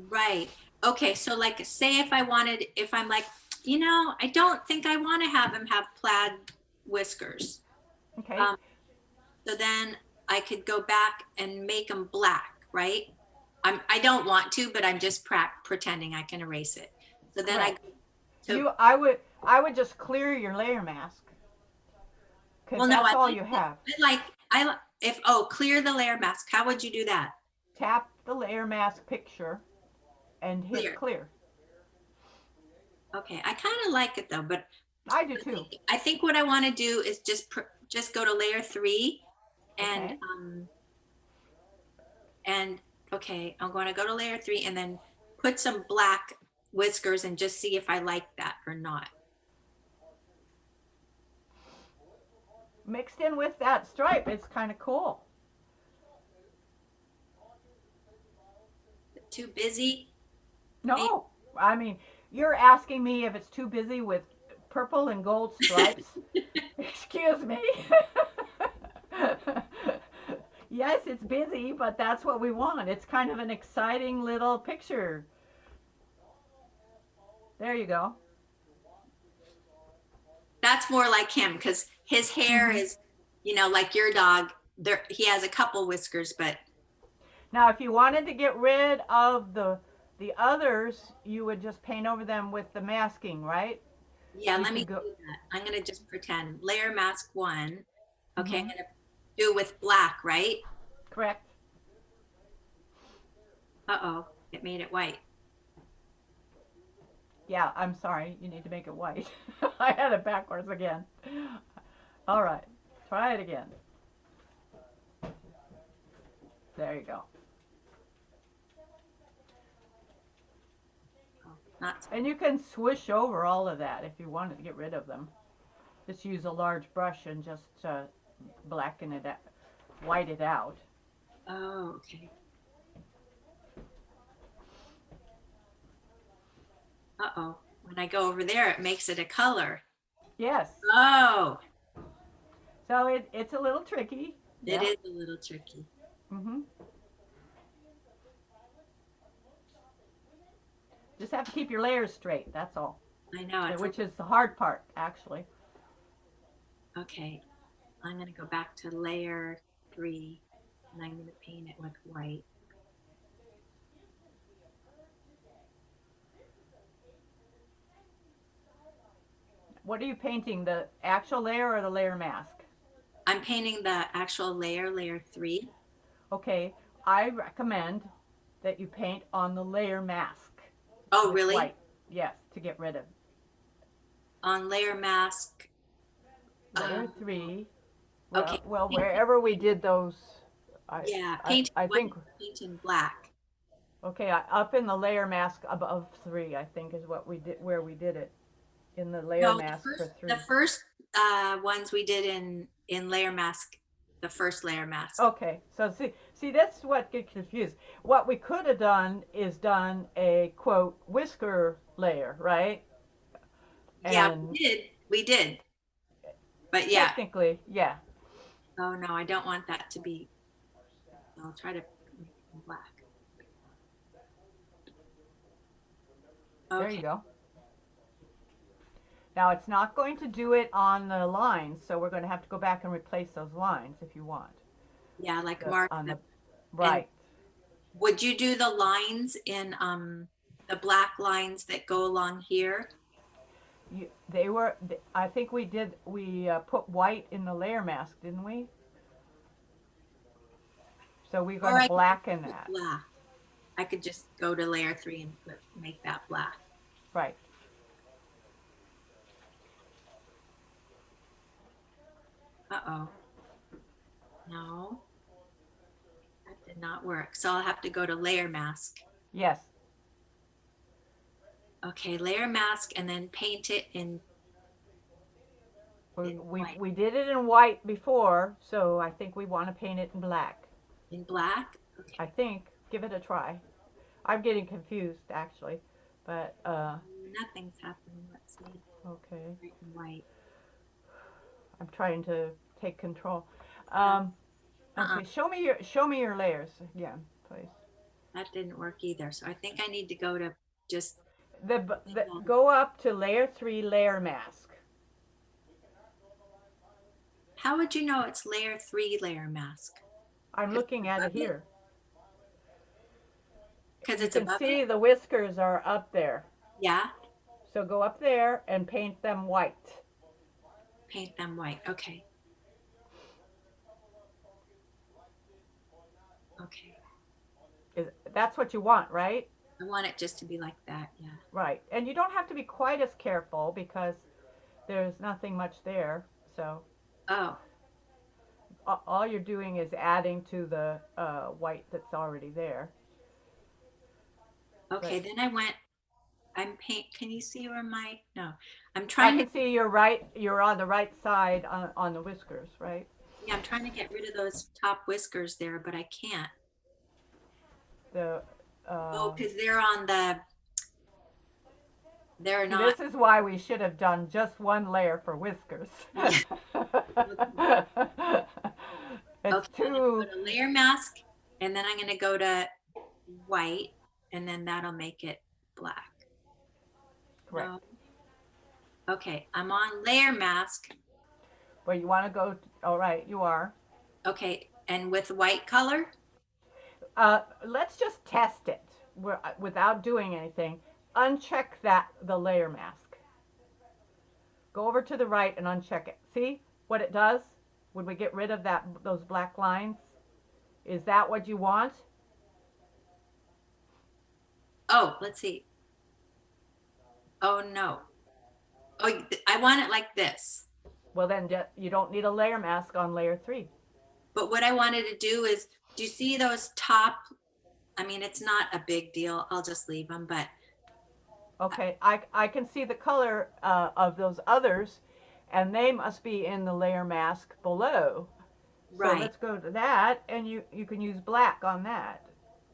Right. Okay, so like say if I'm like, I don't think I want to have him have plaid whiskers. Okay. So then I could go back and make them black, right? I don't want to, but I'm just pretending I can erase it. So then I would just clear your layer mask. Because that's all you have. Clear the layer mask. How would you do that? Tap the layer mask picture and hit clear. Okay, I kind of like it though, but I do too. I think what I want to do is just go to layer 3 and okay, I'm going to go to layer 3 and then put some black whiskers and just see if I like that or not. Mixed in with that stripe, it's kind of cool. Too busy? No, I mean, you're asking me if it's too busy with purple and gold stripes. Excuse me. Yes, it's busy, but that's what we want. It's kind of an exciting little picture. There you go. That's more like him because his hair is, like your dog. He has a couple whiskers, but. Now, if you wanted to get rid of the others, you would just paint over them with the masking, right? Yeah, let me do that. I'm going to just pretend. Layer mask 1. Okay, I'm going to do with black, right? Correct. Uh-oh, it made it white. Yeah, I'm sorry. You need to make it white. I had it backwards again. All right, try it again. There you go. And you can swish over all of that if you wanted to get rid of them. Just use a large brush and just blacken it out, white it out. Oh, okay. Uh-oh. When I go over there, it makes it a color. Yes. Oh. So it's a little tricky. It is a little tricky. Mm-hmm. Just have to keep your layers straight, that's all. I know. Which is the hard part, actually. Okay. I'm going to go back to layer 3, and I'm going to paint it with white. What are you painting, the actual layer or the layer mask? I'm painting the actual layer 3. Okay, I recommend that you paint on the layer mask. Oh, really? White. Yes, to get rid of. On layer mask. Layer 3. Well, okay. Well, wherever we did those. Paint I think. Paint in black. Okay, up in the layer mask above 3, I think is what we did, where we did it. In the layer mask for 3. The first ones we did in layer mask, the first layer mask. Okay, See, that's what gets confused. What we could have done is done a quote whisker layer, right? Yeah, And we did. We did. But yeah. technically, yeah. Oh no, I don't want that to be. I'll try to make it black. There you Okay. go. Now it's not going to do it on the lines, so we're going to have to go back and replace those lines if you want. Yeah, like The, mark on them. the right. Would you do the lines in the black lines that go along here? They were. I think we did. We put white in the layer mask, didn't we? So we're going Or to I could blacken put that. black. I could just go to layer 3 and make that black. Right. Uh-oh. No, that did not work. So I'll have to go to layer mask. Yes. Okay, layer mask and then paint it in white. We did it in white before, so I think we want to paint it in black. In black? Okay. I think. Give it a try. I'm getting confused actually, but Nothing's happening. Let's see. okay. Right and white. I'm trying to take control. Uh-uh. Okay, show me your layers again, please. That didn't work either. So I think I need to go to just Go up to layer 3, layer mask. how would you know it's layer 3 layer mask? I'm looking at it here. Because You it's can above see it? the whiskers are up there. Yeah, So go up there and paint them white. paint them white. Okay. Okay. That's what you want, right? I want it just to be like that. Yeah. Right. And you don't have to be quite as careful because there's nothing much there. So Oh, all you're doing is adding to the white that's already there. okay. Right. Then can you see where no, I'm I trying can see you're on the right side on the whiskers, right? yeah, I'm trying to get rid of those top whiskers there, but I can't. The Because they're not. this is why we should have done just one layer for whiskers. It's Okay, I'm gonna too go to layer mask, and then I'm gonna go to white, and then that'll make it black. correct. No. Okay, I'm on layer mask. Where you want to go? All right, you are. Okay, and with white color. Let's just test it without doing anything. Uncheck the layer mask. Go over to the right and uncheck it. See what it does? Would we get rid of those black lines? Is that what you want? Oh, let's see. Oh no. Oh, I want it like this. Well, then you don't need a layer mask on layer 3. But what I wanted to do is, do you see those top? I mean, it's not a big deal. I'll just leave them, but Okay, I can see the color of those others, and they must be in the layer mask below. So right. let's go to that, and you can use black on that.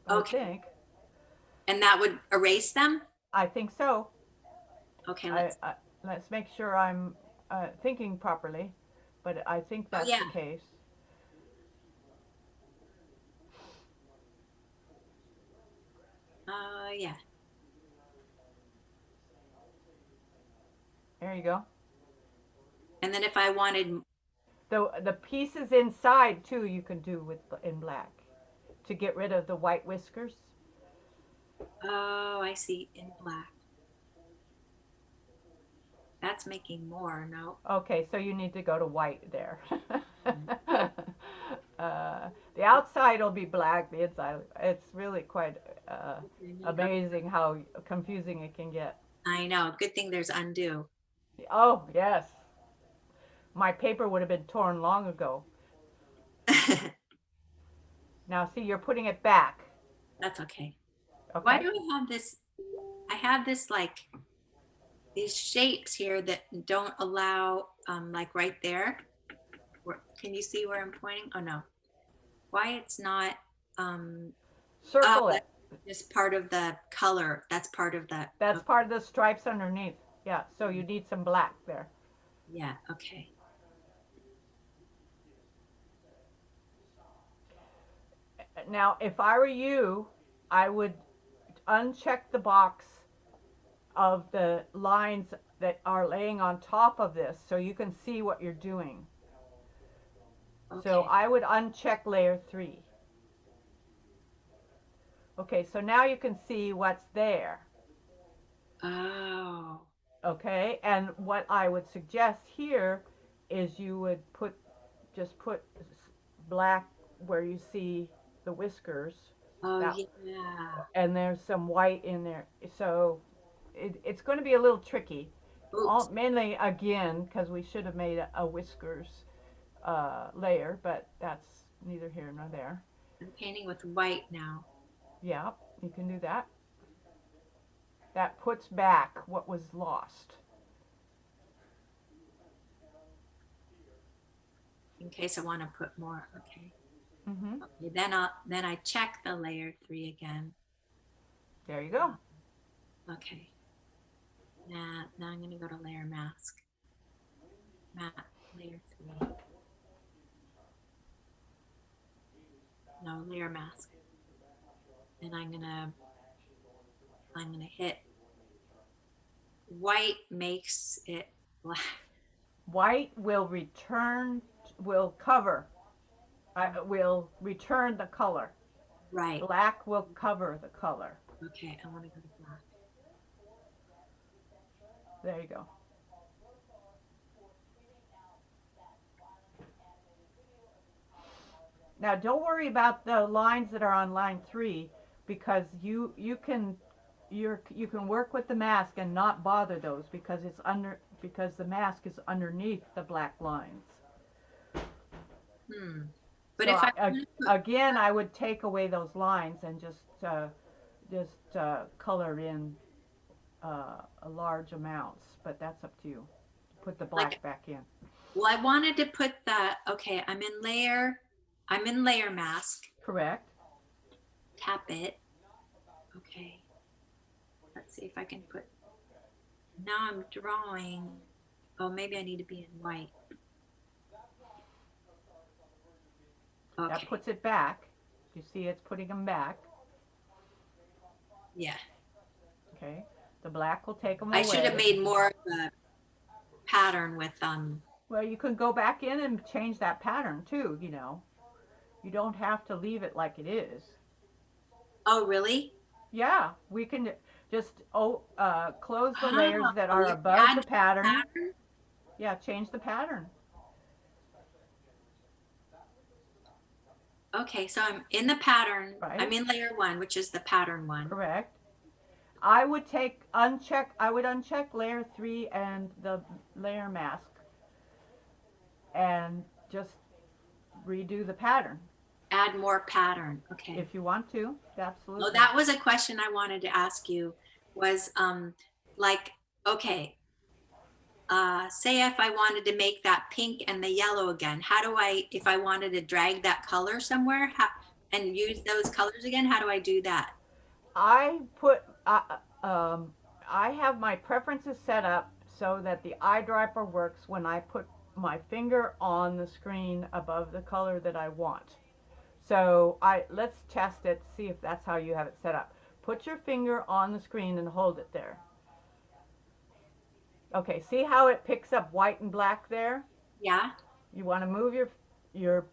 Okay. I think. And that would erase them? I think so. Okay, Let's make sure I'm thinking properly, but I think that's yeah. the case. Yeah. There you go. And then if I wanted, The pieces inside too you can do in black to get rid of the white whiskers. oh, I see, in black. That's making more, no? Okay, so you need to go to white there. The outside will be black, the inside, it's really quite amazing how confusing it can get. I know, good thing there's undo. Oh, yes. My paper would have been torn long ago. Now, see, you're putting it back. That's okay. Okay. Why do I have this? I have this like these shapes here that don't allow, like right there. Can you see where I'm pointing? Oh no. Why it's not? Circle Oh, it. that's just part of the color. That's part of the. That's part of the stripes underneath. Yeah, so you need some black there. Yeah, okay. Now, if I were you, I would uncheck the box of the lines that are laying on top of this so you can see what you're doing. Okay. So I would uncheck layer 3. Okay, so now you can see what's there. Oh. Okay, and what I would suggest here is you would just put black where you see the whiskers. Oh, That- yeah. And there's some white in there. So it's going to be a little tricky. Oops. Mainly, again, because we should have made a whiskers layer, but that's neither here nor there. I'm painting with white now. Yeah, you can do that. That puts back what was lost. In case I want to put more. Okay. Mm-hmm. Okay, then I check the layer 3 again. There you go. Okay. Now I'm going to go to layer mask. Matte layer 3. No, layer mask. And I'm gonna hit white makes it black. White will cover, will return the color. Right. Black will cover the color. Okay, I want to go to black. There you go. Now don't worry about the lines that are on line 3 because you can work with the mask and not bother those because the mask is underneath the black lines. But So if again, I would take away those lines and just color in large amounts, but that's up to you. Put the black back in. well, I wanted to put the, okay, I'm in layer mask. Correct. Tap it. Okay. Let's see if I can put, now I'm drawing. Oh, maybe I need to be in white. Okay. That puts it back. You see it's putting them back. Yeah. Okay. The black will take them away. I should have made more of a pattern with Well, you can go back in and change that pattern too, you know. You don't have to leave it like it is. Oh, really? Yeah, we can just close the layers that are you above add the pattern. pattern? Yeah, change the pattern. Okay, so I'm in the pattern. Right. I'm in layer 1, which is the pattern one. Correct. I would uncheck layer 3 and the layer mask and just redo the pattern. Add more pattern. Okay. If you want to, absolutely. Oh, that was a question I wanted to ask you was like, okay, say if I wanted to make that pink and the yellow again, how do I, if I wanted to drag that color somewhere and use those colors again, how do I do that? I have my preferences set up so that the eyedropper works when I put my finger on the screen above the color that I want. So let's test it, see if that's how you have it set up. Put your finger on the screen and hold it there. Okay, see how it picks up white and black there? Yeah. You want to move your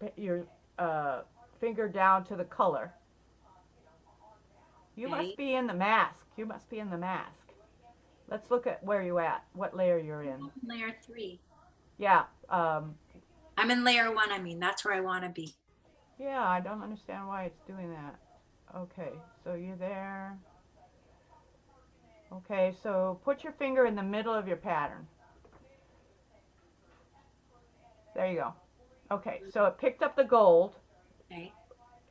finger down to the color. You must be in the mask. You must be in the mask. Let's look at where you're at, what layer you're in. Layer 3. Yeah. I'm in layer 1, I mean, that's where I want to be. Yeah, I don't understand why it's doing that. Okay, so you're there. Okay, so put your finger in the middle of your pattern. There you go. Okay, so it picked up the gold. Okay.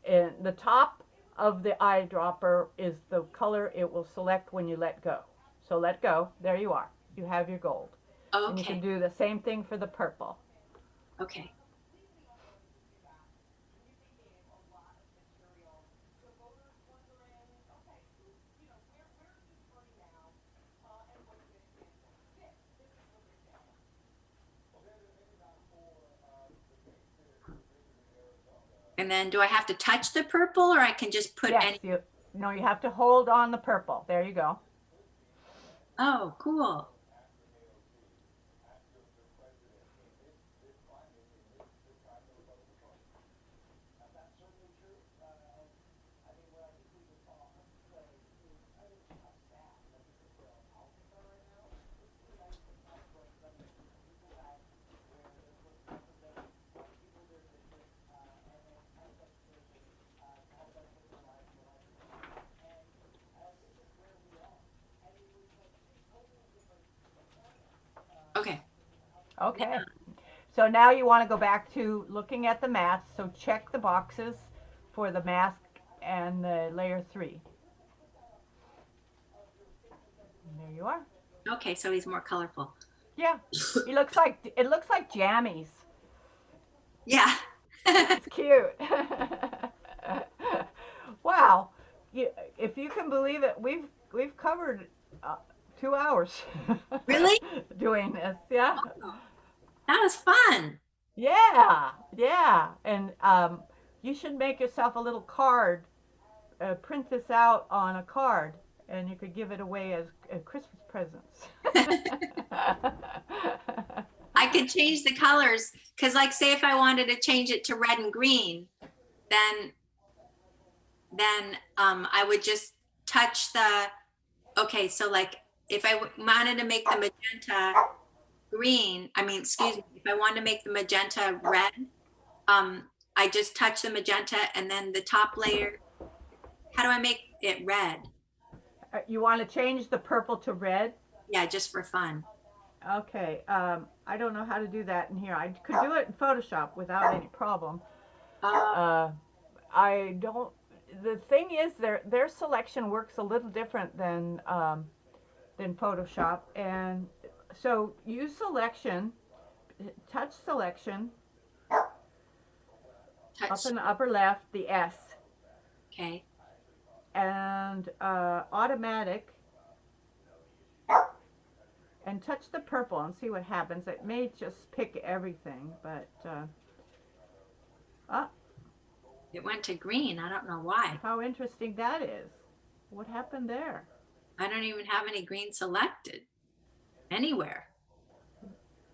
And the top of the eyedropper is the color it will select when you let go. So let go. There you are. You have your gold. Okay. And you can do the same thing for the purple. Okay. And then do I have to touch the purple or I can just put Yes, any? no, you have to hold on the purple. There you go. Oh, cool. Okay. Okay. So now you want to go back to looking at the mats. So check the boxes for the mask and the layer 3. And there you are. Okay, so he's more colorful. Yeah. It looks like jammies. Yeah. It's cute. Wow. If you can believe it, we've covered 2 hours. Really? Doing this. Yeah. Oh, that was fun. Yeah. Yeah. And you should make yourself a little card. Print this out on a card, and you could give it away as Christmas presents. I could change the colors because, like, say if I wanted to change it to red and green, then I would just touch the. Okay, so like if I wanted to make the magenta green, excuse me, if I wanted to make the magenta red, I just touch the magenta and then the top layer. How do I make it red? You want to change the purple to red? Yeah, just for fun. Okay. I don't know how to do that in here. I could do it in Photoshop without any problem. I don't. The thing is, their selection works a little different than Photoshop, and so use selection, touch selection, up in the upper left, the S. Okay. And automatic, and touch the purple and see what happens. It may just pick everything, but It went to green. I don't know why. how interesting that is. What happened there? I don't even have any green selected anywhere.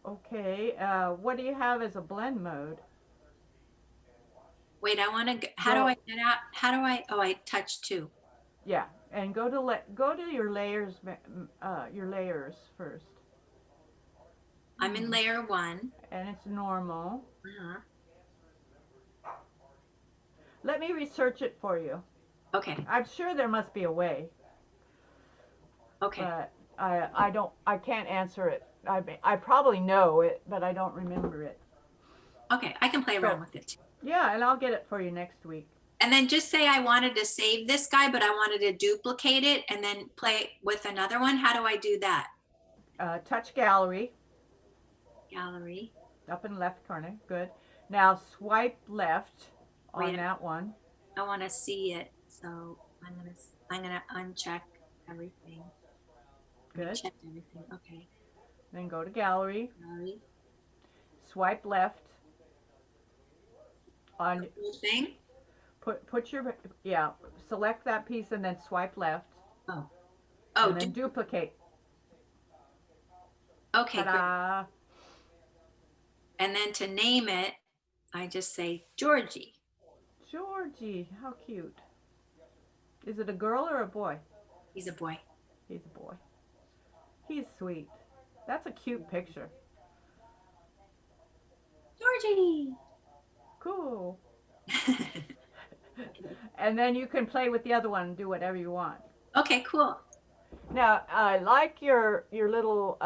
Okay, what do you have as a blend mode? Wait, I want to. How do I get out? How do I? Oh, I touch 2. Yeah, and go to your layers first. I'm in layer 1. And it's normal. Uh-huh. Let me research it for you. Okay. I'm sure there must be a way, Okay. but I can't answer it. I probably know it, but I don't remember it. Okay. I can play around with it too. Yeah, and I'll get it for you next week. And then just say I wanted to save this guy, but I wanted to duplicate it and then play with another one. How do I do that? Touch gallery. Gallery. Up in the left corner. Good. Now swipe left on Wait. that one. I want to see it, so I'm gonna uncheck everything. Good. Check everything. Okay. Then go to gallery. Gallery. Swipe left. On The whole thing. put your select that piece and then swipe left. Oh. And then duplicate. Okay. Great. Ta-da. And then to name it, I just say Georgie. Georgie, how cute. Is it a girl or a boy? He's a boy. He's a boy. He's sweet. That's a cute picture. Georgie. Cool. And then you can play with the other one and do whatever you want. Okay, cool. Now, I like your little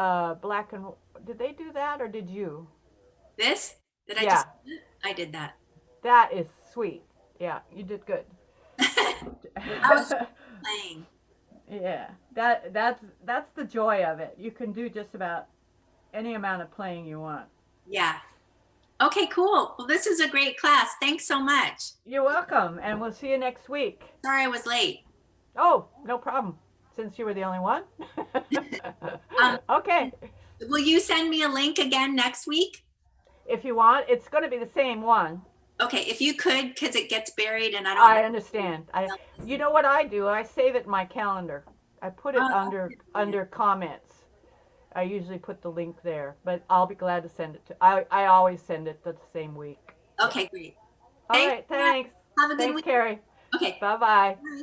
black and... Did they do that or did you? This? Did I Yeah. just? I did that. That is sweet. Yeah, you did good. I was playing. Yeah, that's the joy of it. You can do just about any amount of playing you want. Yeah. Okay, cool. Well, this is a great class. Thanks so much. You're welcome, and we'll see you next week. Sorry I was late. Oh, no problem, since you were the only one. Okay. Will you send me a link again next week? If you want, it's going to be the same one. Okay, if you could, because it gets buried and I I don't. understand. You know what I do? I save it in my calendar. I put it Oh, under comments. I usually put the link there, but I'll be glad to send it to. I always send it the same week. okay, great. All Thanks. right, thanks. Have a good Thanks, week. Carrie. Okay. Bye bye. Bye.